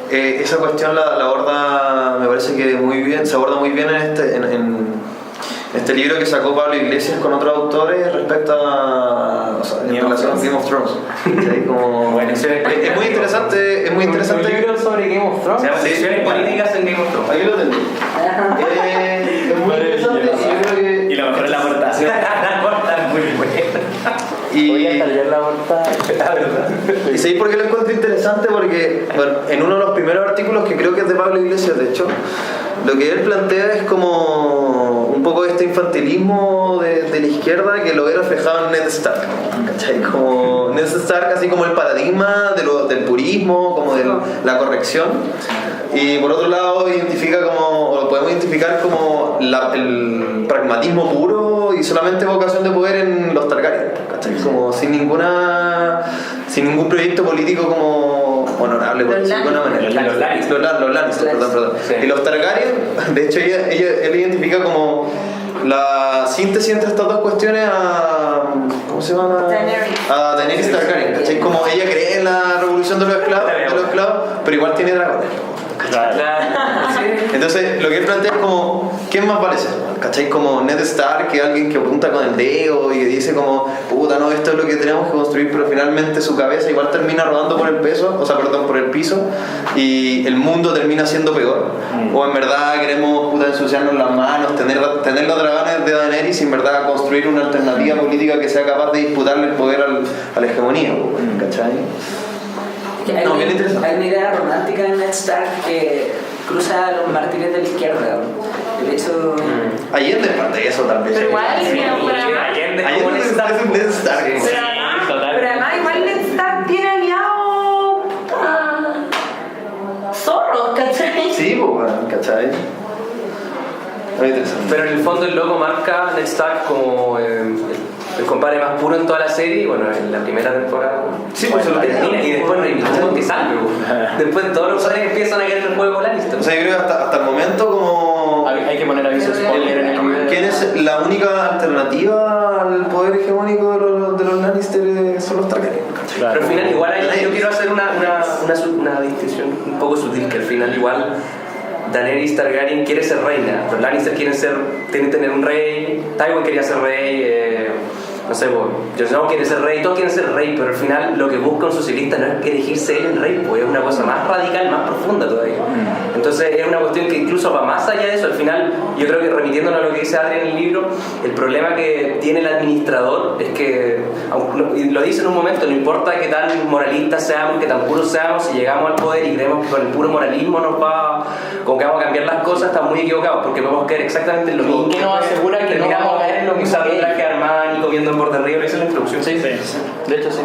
esa cuestión la aborda, me parece que se aborda muy bien en este libro que sacó Pablo Iglesias con otros autores respecto a en relación a Game of Thrones. ¿Sí? Como, es muy interesante. ¿Un libro sobre Game of Thrones? Se llama Secciones políticas en Game of Thrones. Aquí lo tengo. Es muy interesante. Y lo mejor es la portada. La portada es muy buena. Voy a leer la portada. ¿Y sabéis por qué lo encuentro interesante? Porque bueno, en uno de los primeros artículos, que creo que es de Pablo Iglesias, de hecho, lo que él plantea es como un poco este infantilismo de la izquierda que lo ve reflejado en Ned Stark, ¿cachai? Como Ned Stark, así como el paradigma del purismo, como de la corrección. Y por otro lado lo podemos identificar como el pragmatismo puro y solamente vocación de poder en los Targaryen, ¿cachai? Como sin ningún proyecto político como honorable, por decirlo de alguna manera. Los Lannister, perdón. Sí. Y los Targaryen, de hecho él identifica como la síntesis entre estas dos cuestiones ¿cómo se llama? A Daenerys Targaryen, ¿cachai? Como ella cree en la revolución de los esclavos, pero igual tiene dragones. Entonces lo que él plantea es como ¿quién más vale ser? ¿Cachai? Como Ned Stark, que es alguien que apunta con el dedo y dice como puta, no, esto es lo que tenemos que construir, pero finalmente su cabeza igual termina rodando por el piso y el mundo termina siendo peor. O en verdad queremos ensuciarnos las manos, tener los dragones de Daenerys y en verdad construir una alternativa política que sea capaz de disputarle el poder a la hegemonía, ¿cachai? Hay una idea romántica en Ned Stark que cruza a los mártires de la izquierda. De hecho, Allende parte de eso también. Pero igual, Allende es un Ned Stark. Pero además igual Ned Stark tiene aliados zorros, ¿cachai? Sí, pues, ¿cachai? Muy interesante. Pero en el fondo el loco marca a Ned Stark como el compadre más puro en toda la serie. Bueno, en la primera temporada sí, pues lo termina y después no hay ningún que salve. Después todos los padres empiezan a querer el juego Lannister. O sea, yo creo que hasta el momento como hay que poner aviso spoiler en el video. ¿Quién es la única alternativa al poder hegemónico de los Lannister? Son los Targaryen. Claro. Pero al final igual yo quiero hacer una distinción un poco sutil, que al final igual Daenerys Targaryen quiere ser reina, los Lannister quieren tener un rey, Tywin quería ser rey, no sé, Jon Snow quiere ser rey, todos quieren ser rey, pero al final lo que busca un socialista no es elegirse él en rey, pues es una cosa más radical, más profunda todavía. Entonces es una cuestión que incluso va más allá de eso. Al final, yo creo que remitiéndonos a lo que dice Adrián en el libro, el problema que tiene el administrador es que, y lo dice en un momento, no importa qué tan moralistas seamos, qué tan puros seamos, si llegamos al poder y creemos que con el puro moralismo como que vamos a cambiar las cosas, estamos muy equivocados, porque podemos caer exactamente en lo mismo. ¿Qué nos asegura que no vamos a caer en lo mismo? Usando traje Armani, comiendo en borde río, esa es la instrucción. Sí, de hecho sí.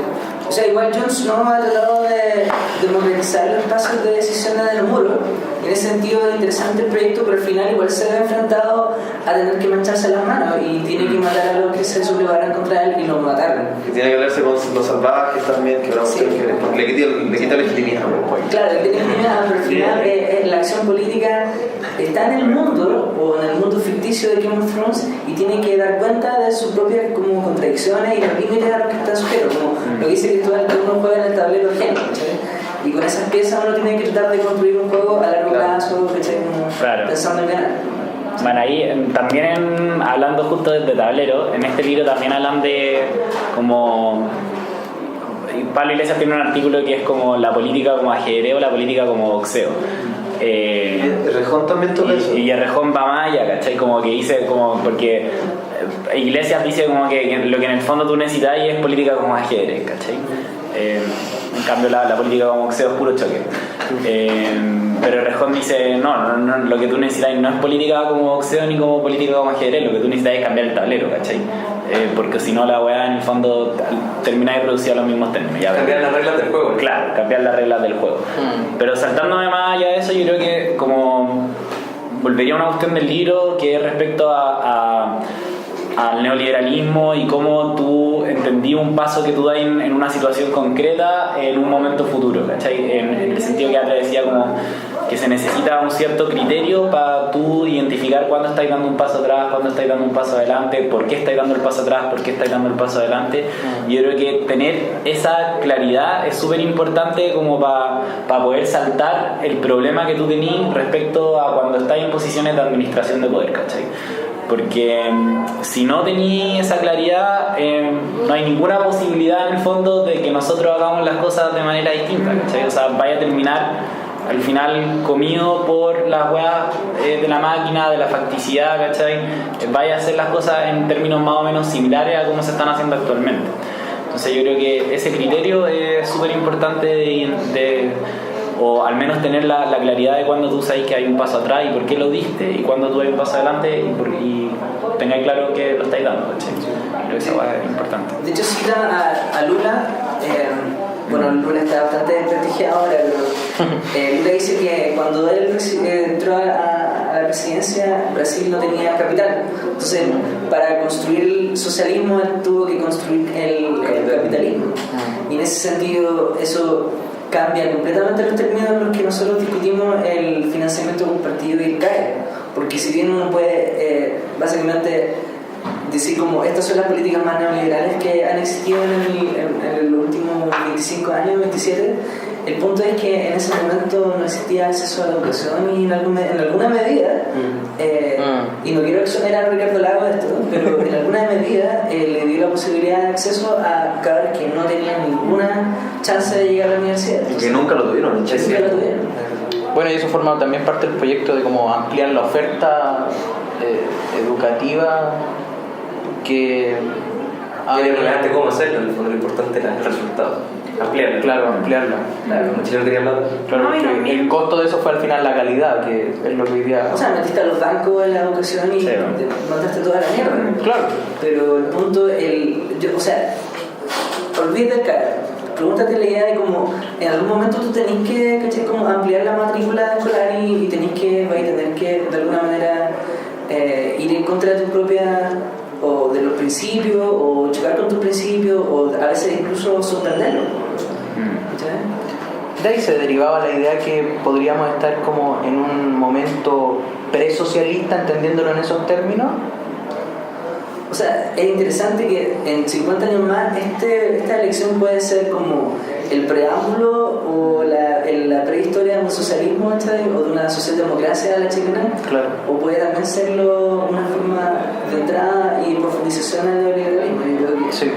o sea, igual Jon Snow ha tratado de modernizar los espacios de decisión del muro. En ese sentido es interesante el proyecto, pero al final igual se ve enfrentado a tener que mancharse las manos y tiene que matar a los que se sublevaran contra él y lo mataron. Y tiene que hablarse con los salvajes también, que le quita legitimidad. Claro, le quita legitimidad, pero al final la acción política está en el mundo o en el mundo ficticio de Game of Thrones y tiene que dar cuenta de sus propias como contradicciones y los límites a los que está sujeto, como lo que dice Cristóbal, que uno juega en el tablero ajeno, y con esas piezas uno tiene que tratar de construir un juego a largo plazo, pensando en ganar. Bueno, ahí también hablando justo de tablero, en este libro también hablan de como... Pablo Iglesias tiene un artículo que es como la política como ajedrez o la política como boxeo. Rejón también toca eso. Y Rejón va más allá, ¿cachai? Como que dice, como porque Iglesias dice como que lo que en el fondo tú necesitas es política como ajedrez, ¿cachai? En cambio la política como boxeo es puro choque. Pero Rejón dice, no, lo que tú necesitas no es política como boxeo ni como política como ajedrez, lo que tú necesitas es cambiar el tablero, ¿cachai? Porque si no la weá en el fondo termina de producir los mismos términos. Cambiar las reglas del juego. Claro, cambiar las reglas del juego. Pero saltándome más allá de eso, yo creo que como volvería a una cuestión del libro que es respecto al neoliberalismo y cómo tú entendí un paso que tú das en una situación concreta en un momento futuro, ¿cachai? En el sentido que Atre decía como que se necesita un cierto criterio para tú identificar cuándo estáis dando un paso atrás, cuándo estáis dando un paso adelante, por qué estáis dando el paso atrás, por qué estáis dando el paso adelante. Y yo creo que tener esa claridad es súper importante como para poder saltar el problema que tú tenís respecto a cuando estás en posiciones de administración de poder, ¿cachai? Porque si no tenéis esa claridad, no hay ninguna posibilidad en el fondo de que nosotros hagamos las cosas de manera distinta, ¿cachai? O sea, vaya a terminar al final comido por las weas de la máquina, de la facticidad, ¿cachai? Vaya a hacer las cosas en términos más o menos similares a como se están haciendo actualmente. Entonces yo creo que ese criterio es súper importante o al menos tener la claridad de cuando tú sabes que hay un paso atrás y por qué lo diste, y cuando tú hay un paso adelante y tengáis claro que lo estáis dando, ¿cachai? Creo que esa es importante. De hecho cita a Lula, bueno, Lula está bastante desprestigiado ahora, pero Lula dice que cuando él entró a la presidencia, Brasil no tenía capital. Entonces, para construir el socialismo, él tuvo que construir el capitalismo. Y en ese sentido, eso cambia completamente los términos en los que nosotros discutimos el financiamiento compartido y el CAE. Porque si bien uno puede básicamente decir como estas son las políticas más neoliberales que han existido en los últimos 25 años, 27, el punto es que en ese momento no existía acceso a la educación y en alguna medida, y no quiero exonerar a Ricardo Lago de esto, pero en alguna medida le dio la posibilidad de acceso a cabros que no tenían ninguna chance de llegar a la universidad. Y que nunca lo tuvieron, Nunca lo tuvieron. Bueno, y eso forma también parte del proyecto de cómo ampliar la oferta educativa que... Es relevante cómo hacerlo, en el fondo lo importante era el resultado. Ampliarla. Claro, ampliarla. Claro, como Chile quería hablar. Claro, No, y el costo de eso fue al final la calidad, que es lo que hoy día... O sea, metiste a los bancos en la educación y mandaste toda la mierda. Claro. Pero el punto, o sea, olvídate el cara. Pregúntate la idea de cómo en algún momento tú tenés que, ¿cachai? Como ampliar la matrícula escolar y tenés que, vais a tener que de alguna manera ir en contra de tu propia, o de los principios, o chocar con tus principios, o a veces incluso sorprenderlos. De ahí se derivaba la idea que podríamos estar como en un momento presocialista, entendiéndolo en esos términos. O sea, es interesante que en 50 años más esta elección puede ser como el preámbulo o la prehistoria de un socialismo, ¿sabes? O de una socialdemocracia a la chilena. Claro. O puede también serlo una forma de entrada y profundización al neoliberalismo. Yo creo que Sí.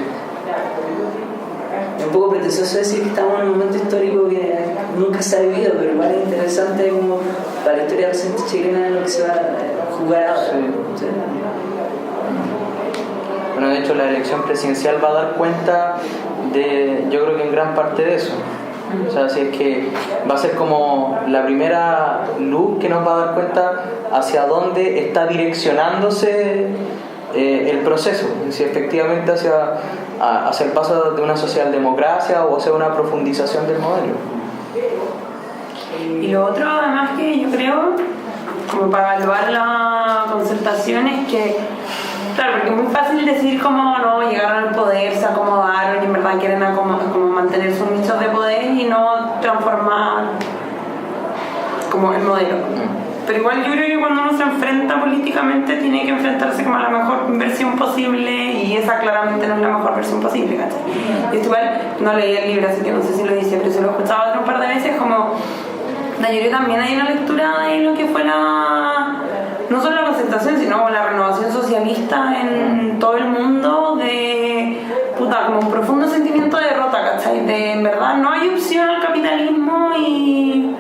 es un poco pretencioso decir que estamos en un momento histórico que nunca se ha vivido, pero igual es interesante como para la historia reciente chilena lo que se va a jugar ahora. ¿Sí? Bueno, de hecho la elección presidencial va a dar cuenta de, yo creo que en gran parte de eso. O sea, si es que va a ser como la primera luz que nos va a dar cuenta hacia dónde está direccionándose el proceso, si efectivamente hacia el paso de una socialdemocracia o hacia una profundización del modelo. Y lo otro, además, que yo creo, como para evaluar la concertación, es que, claro, porque es muy fácil decir como no, llegaron al poder, se acomodaron y en verdad quieren como mantener sus nichos de poder y no transformar como el modelo. Pero igual yo creo que cuando uno se enfrenta políticamente tiene que enfrentarse como a la mejor versión posible y esa claramente no es la mejor versión posible, ¿cachai? Y esto igual no leí el libro, así que no sé si lo dice, pero se lo he escuchado otro par de veces como... Yo creo que también hay una lectura de lo que fue no solo la concertación, sino la renovación socialista en todo el mundo, de puta, como un profundo sentimiento de derrota, ¿cachai? De en verdad no hay opción al capitalismo y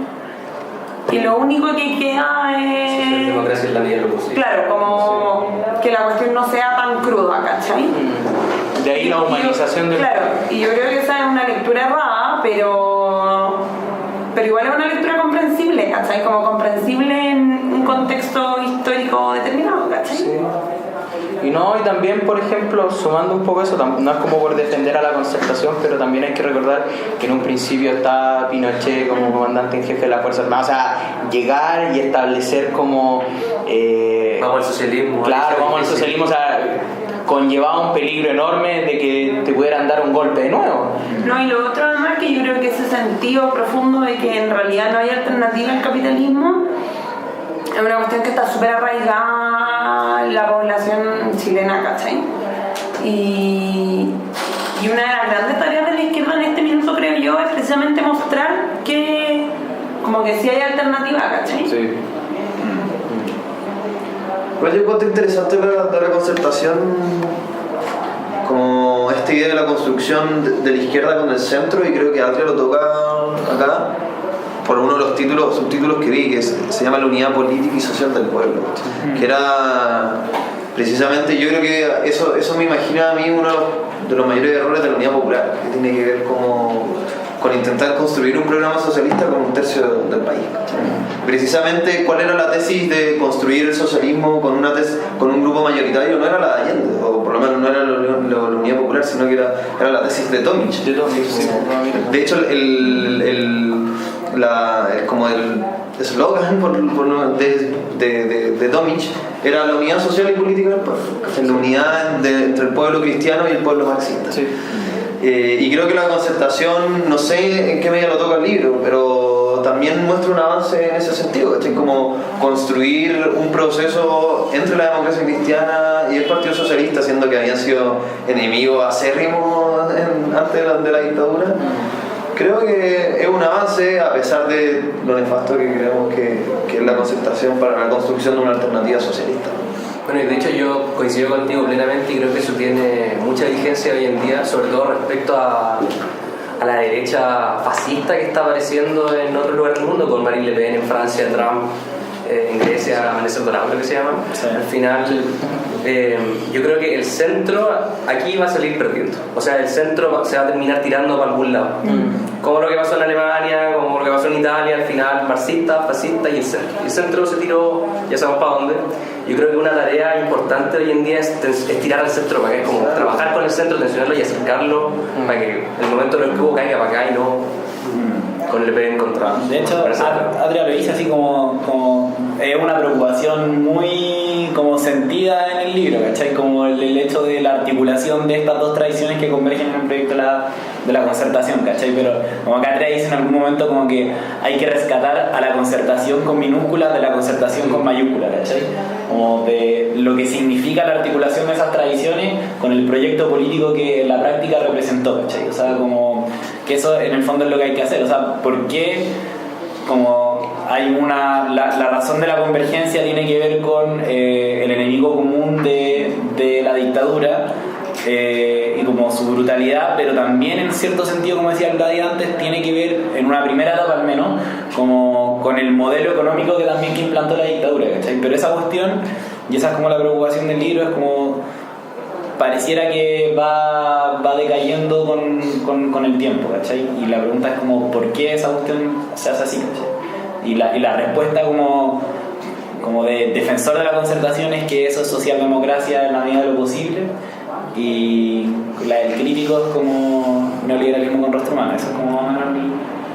lo único que queda es... La democracia es la medida de lo posible. Claro, como que la cuestión no sea tan cruda, ¿cachai? De ahí la humanización del... Claro, y yo creo que esa es una lectura errada, pero igual es una lectura comprensible, ¿cachai? Como comprensible en un contexto histórico determinado, ¿cachai? Sí. Y también, por ejemplo, sumando un poco eso, no es como por defender a la concertación, pero también hay que recordar que en un principio está Pinochet como comandante en jefe de las Fuerzas Armadas, o sea, llegar y establecer como... vamos al socialismo. Claro, vamos al socialismo, o sea, conllevaba un peligro enorme de que te pudieran dar un golpe de nuevo. No, y lo otro además que yo creo que ese sentido profundo de que en realidad no hay alternativa al capitalismo es una cuestión que está súper arraigada en la población chilena, ¿cachai? Y una de las grandes tareas de la izquierda en este minuto, creo yo, es precisamente mostrar que como que sí hay alternativa, ¿cachai? Sí. Bueno, yo encuentro interesante de la concertación como esta idea de la construcción de la izquierda con el centro, y creo que Atria lo toca acá por uno de los subtítulos que vi, que se llama La unidad política y social del pueblo, que era precisamente, yo creo que eso me imagina a mí uno de los mayores errores de la unidad popular, que tiene que ver con intentar construir un programa socialista con un tercio del país. Precisamente, ¿cuál era la tesis de construir el socialismo con un grupo mayoritario? No era la de Allende, o por lo menos no era la Unidad Popular, sino que era la tesis de Tomic. De hecho, como el eslogan de Tomic era la unidad social y política del pueblo, la unidad entre el pueblo cristiano y el pueblo marxista. Sí. Y creo que la concertación, no sé en qué medida lo toca el libro, pero también muestra un avance en ese sentido, ¿cachai? Como construir un proceso entre la democracia cristiana y el Partido Socialista, siendo que habían sido enemigos acérrimos antes de la dictadura. Creo que es un avance, a pesar de lo nefasto que creemos que es la concertación para la construcción de una alternativa socialista. Bueno, y de hecho yo coincido contigo plenamente y creo que eso tiene mucha vigencia hoy en día, sobre todo respecto a la derecha fascista que está apareciendo en otros lugares del mundo, con Marine Le Pen en Francia, Trump en Grecia, Amanecer Dorado, creo que se llama. Sí. Al final, yo creo que el centro aquí va a salir perdiendo. O sea, el centro se va a terminar tirando para algún lado. Como lo que pasó en Alemania, como lo que pasó en Italia, al final marxista, fascista y el centro. Y el centro se tiró, ya sabemos para dónde. Yo creo que una tarea importante hoy en día es tirar al centro para que es como trabajar con el centro, tensionarlo y acercarlo para que el momento en el que hubo caiga para acá y no con el Pen contra. De hecho, Adria lo dice así como es una preocupación muy como sentida en el libro, ¿cachai? Como el hecho de la articulación de estas dos tradiciones que convergen en el proyecto de la concertación, ¿cachai? Pero como que Adria dice en algún momento como que hay que rescatar a la concertación con minúsculas de la concertación con mayúsculas, ¿cachai? Como de lo que significa la articulación de esas tradiciones con el proyecto político que la práctica representó, ¿cachai? O sea, como que eso en el fondo es lo que hay que hacer, o sea, ¿por qué como hay la razón de la convergencia tiene que ver con el enemigo común de la dictadura y como su brutalidad, pero también en cierto sentido, como decía el Gadi antes, tiene que ver, en una primera etapa al menos, como con el modelo económico que también que implantó la dictadura, ¿cachai? Pero esa cuestión, y esa es como la preocupación del libro, es como pareciera que va decayendo con el tiempo, ¿cachai? Y la pregunta es como, ¿por qué esa cuestión se hace así, ¿cachai? Y la respuesta como de defensor de la concertación es que eso es socialdemocracia en la medida de lo posible, y el crítico es como neoliberalismo con rostro humano. Eso es como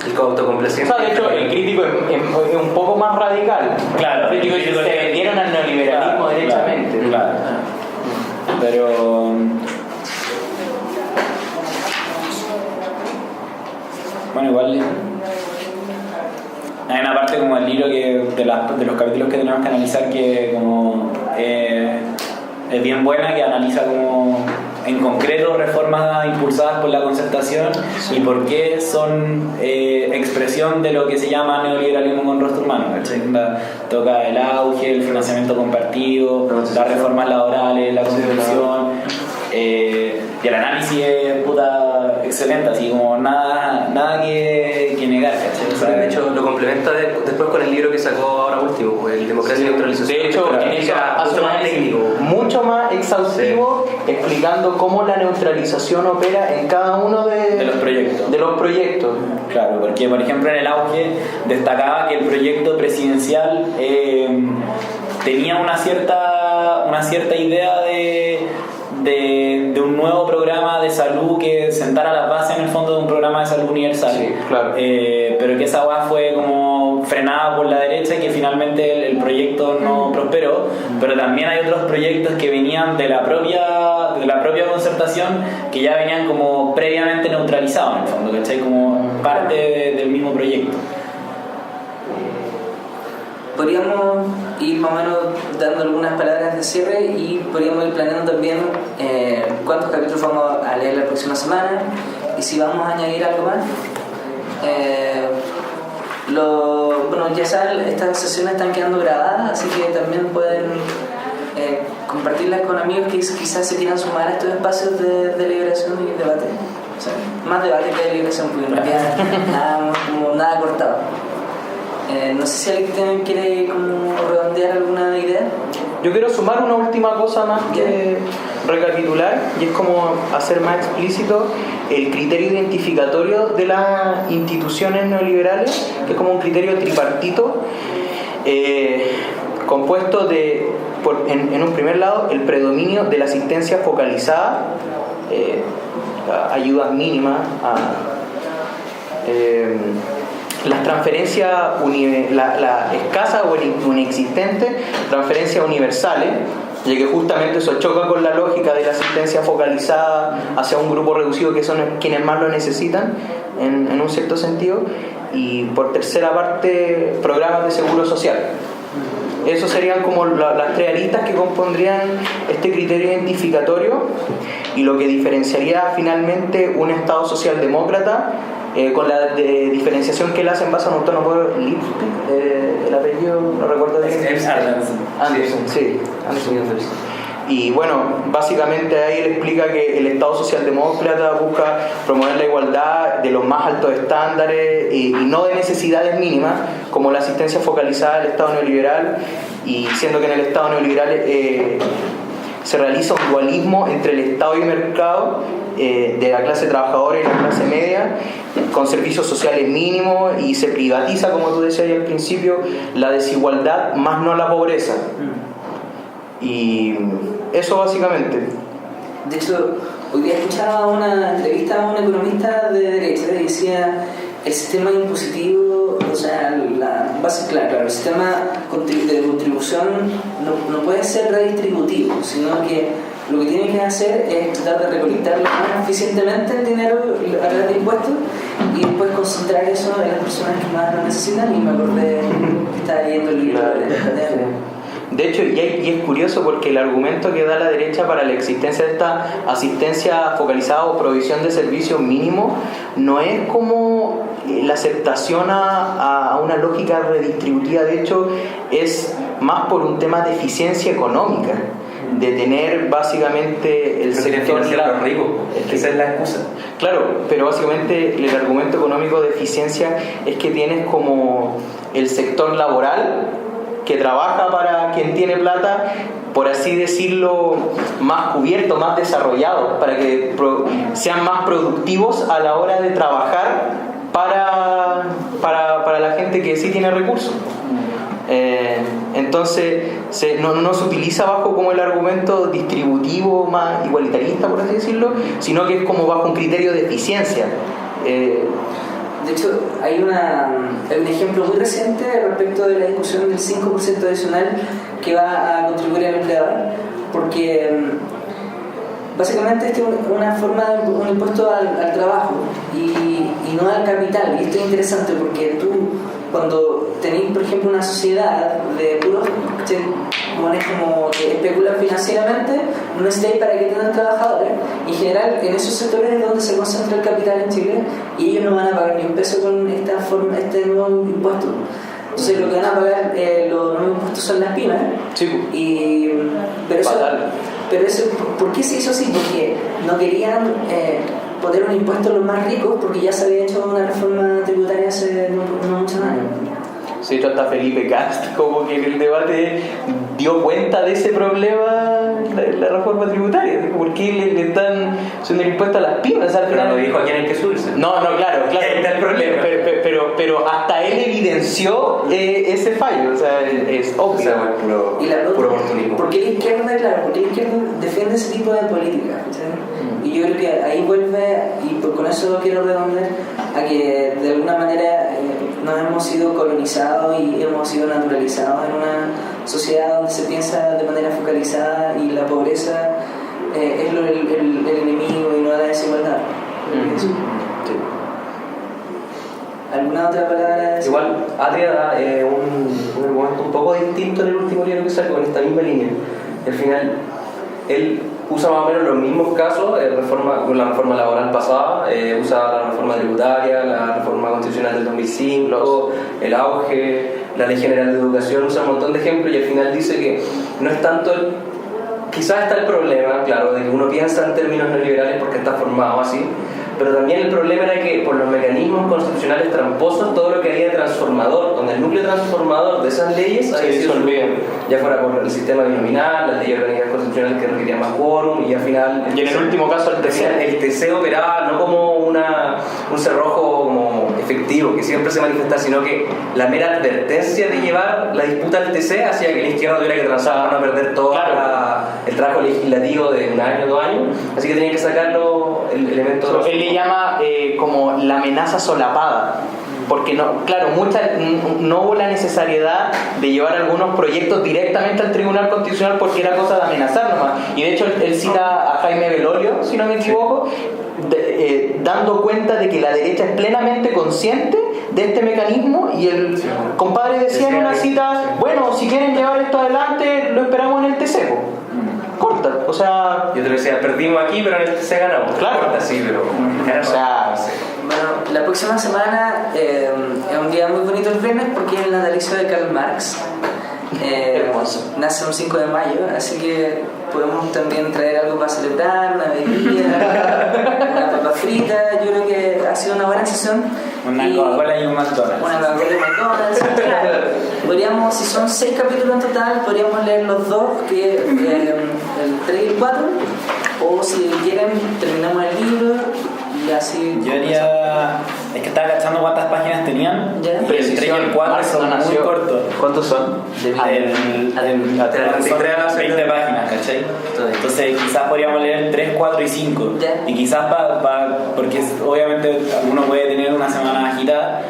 el autocomplaciente. O sea, de hecho, el crítico es un poco más radical. Claro, el crítico se vendieron al neoliberalismo derechamente. Claro. Pero bueno, igual hay una parte como del libro que de los capítulos que tenemos que analizar que como es bien buena, que analiza como en concreto reformas impulsadas por la concertación y por qué son expresión de lo que se llama neoliberalismo con rostro humano, ¿cachai? Toca el auge, el financiamiento compartido, las reformas laborales, la constitución, y el análisis es puta excelente, así como nada que negar, ¿cachai? O sea, de hecho lo complementa después con el libro que sacó ahora último, pues, el Democracia y Neutralización. De hecho, mucho más técnico, mucho más exhaustivo, explicando cómo la neutralización opera en cada uno de los proyectos. Claro, porque por ejemplo en el auge destacaba que el proyecto presidencial tenía una cierta idea de un nuevo programa de salud que sentara las bases en el fondo de un programa de salud universal. Sí, claro. Pero que esa hueá fue como frenada por la derecha y que finalmente el proyecto no prosperó. Pero también hay otros proyectos que venían de la propia concertación que ya venían como previamente neutralizados en el fondo, ¿cachai? Como parte del mismo proyecto. Podríamos ir más o menos dando algunas palabras de cierre y podríamos ir planeando también cuántos capítulos vamos a leer la próxima semana y si vamos a añadir algo más. Bueno, ya saben, estas sesiones están quedando grabadas, así que también pueden compartirlas con amigos que quizás se quieran sumar a estos espacios de deliberación y debate. O sea, más debate que deliberación, porque en realidad nada cortado. No sé si alguien quiere como redondear alguna idea. Yo quiero sumar una última cosa más que recapitular, y es como hacer más explícito el criterio identificatorio de las instituciones neoliberales, que es como un criterio tripartito, compuesto de, en un primer lado, el predominio de la asistencia focalizada, ayudas mínimas, las transferencias, la escasa o inexistente transferencias universales, ya que justamente eso choca con la lógica de la asistencia focalizada hacia un grupo reducido que son quienes más lo necesitan en un cierto sentido, y por tercera parte programas de seguro social. Esos serían como las tres aristas que compondrían este criterio identificatorio, y lo que diferenciaría finalmente un Estado socialdemócrata con la diferenciación que él hace en base a un autor, no puedo, el apellido no recuerdo bien. Anderson, sí, Anderson. Y bueno, básicamente ahí él explica que el Estado socialdemócrata busca promover la igualdad de los más altos estándares y no de necesidades mínimas, como la asistencia focalizada del Estado neoliberal, y siendo que en el Estado neoliberal se realiza un dualismo entre el Estado y el mercado, de la clase trabajadora y la clase media, con servicios sociales mínimos, y se privatiza, como tú decías al principio, la desigualdad más no la pobreza. Y eso básicamente. De hecho, hoy día escuchaba una entrevista a un economista de derecha que decía: el sistema impositivo, o sea, la base, claro, el sistema de contribución no puede ser redistributivo, sino que lo que tiene que hacer es tratar de recolectar lo más eficientemente el dinero a través de impuestos y después concentrar eso en las personas que más lo necesitan. Y me acordé que estaba leyendo el libro de hecho, y es curioso porque el argumento que da la derecha para la existencia de esta asistencia focalizada o provisión de servicios mínimos no es como la aceptación a una lógica redistributiva. De hecho, es más por un tema de eficiencia económica, de tener básicamente el sector los ricos, esa es la excusa. Claro, pero básicamente el argumento económico de eficiencia es que tienes como el sector laboral que trabaja para quien tiene plata, por así decirlo, más cubierto, más desarrollado, para que sean más productivos a la hora de trabajar para la gente que sí tiene recursos. Entonces no se utiliza bajo como el argumento distributivo más igualitarista, por así decirlo, sino que es como bajo un criterio de eficiencia. De hecho, hay un ejemplo muy reciente respecto de la discusión del 5% adicional que va a contribuir al empleador, porque básicamente este es una forma de un impuesto al trabajo y no al capital. Y esto es interesante porque tú, cuando tenéis, por ejemplo, una sociedad de puros buenos como que especulan financieramente, no necesitáis para que tengan trabajadores. En general, en esos sectores es donde se concentra el capital en Chile y ellos no van a pagar ni un peso con este nuevo impuesto. Entonces lo que van a pagar los nuevos impuestos son las pymes. Sí. Pero eso, ¿por qué se hizo así? Porque no querían poner un impuesto a los más ricos porque ya se había hecho una reforma tributaria hace no muchos años. Sí, hasta Felipe Cast como que en el debate dio cuenta de ese problema, la reforma tributaria. ¿Por qué le están haciendo el impuesto a las pymes? Al final Pero no dijo a quién hay que subirse. No, claro. Ahí está el problema. Pero hasta él evidenció ese fallo, o sea, es obvio. O sea, puro oportunismo. ¿Por qué la izquierda defiende ese tipo de política? Y yo creo que ahí vuelve, y con eso quiero redondear, a que de alguna manera nos hemos sido colonizados y hemos sido naturalizados en una sociedad donde se piensa de manera focalizada y la pobreza es el enemigo y no la desigualdad. Sí. ¿Alguna otra palabra? Igual, Atria da un argumento un poco distinto en el último libro que sacó, en esta misma línea. Al final, él usa más o menos los mismos casos, con la reforma laboral pasada, usa la reforma tributaria, la reforma constitucional del 2005, el auge, la Ley General de Educación, usa un montón de ejemplos y al final dice que no es tanto quizás está el problema, claro, de que uno piensa en términos neoliberales porque está formado así, pero también el problema era que por los mecanismos constitucionales tramposos, todo lo que había de transformador, donde el núcleo transformador de esas leyes había sido ya fuera por el sistema binominal, las leyes orgánicas constitucionales que requerían más quórum y al final... Y en el último caso el TC operaba no como un cerrojo como efectivo que siempre se manifestaba, sino que la mera advertencia de llevar la disputa al TC hacía que la izquierda tuviera que transar para no perder todo el trabajo legislativo de un año, 2 años, así que tenía que sacarlo el elemento... Él le llama como la amenaza solapada, porque no hubo la necesidad de llevar algunos proyectos directamente al Tribunal Constitucional porque era cosa de amenazar nomás. Y de hecho él cita a Jaime Belolio, si no me equivoco, dando cuenta de que la derecha es plenamente consciente de este mecanismo y el compadre decía en una cita, bueno, si quieren llevar esto adelante lo esperamos en el TC. Corta, o sea... Yo te decía, perdimos aquí, pero en el TC ganamos. Claro. Corta, sí, pero... O sea... Bueno, la próxima semana es un día muy bonito el viernes porque es el natalicio de Karl Marx. Hermoso. Nace un 5 de mayo, así que podemos también traer algo para celebrar, una bebida, una papa frita. Yo creo que ha sido una buena sesión. Una Coca-Cola y un McDonald's. Una Coca-Cola y McDonald's. Claro. Podríamos, si son 6 capítulos en total, podríamos leer los 2, que el 3 y el 4. O si quieren, terminamos el libro. Y así... Yo haría... Es que estaba cachando cuántas páginas tenían. ¿Ya? Pero el 3 y el 4 son muy cortos. ¿Cuántos son? Son 20 páginas, ¿cachai? Entonces quizás podríamos leer 3, 4 y 5. ¿Ya? Y quizás porque obviamente uno puede tener una semana agitada,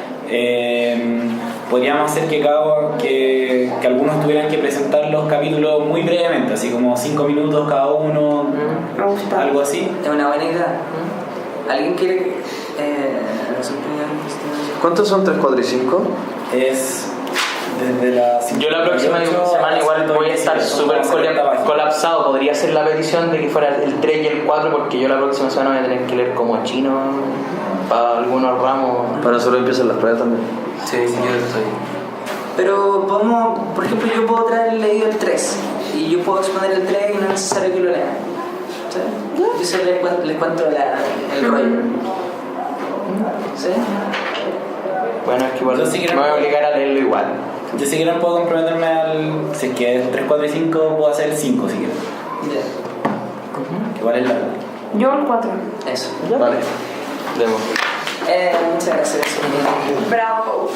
podríamos hacer que algunos tuvieran que presentar los capítulos muy brevemente, así como 5 minutos cada uno, Me gusta. algo así. Es una buena idea. ¿Alguien quiere ¿Cuántos son 3, 4 y 5? Es desde la... Yo la próxima semana igual voy a estar súper colapsado. Podría ser la petición de que fuera el 3 y el 4 porque yo la próxima semana voy a tener que leer como chino para algunos ramos. Para nosotros empiezan las pruebas también. Sí, yo estoy... Pero podemos, por ejemplo, yo puedo traer leído el 3 y yo puedo exponer el 3 y no es necesario que lo lean. ¿Sí? Yo se les cuento el rollo. ¿Sí? Bueno, es que igual Yo sí me voy a obligar a leerlo igual. Yo si quieren puedo comprometerme si es que es 3, 4 y 5 puedo hacer el 5 si quieren. Ya. Igual es largo. Yo el 4. Eso. Vale. Demos. Muchas gracias. Bravo.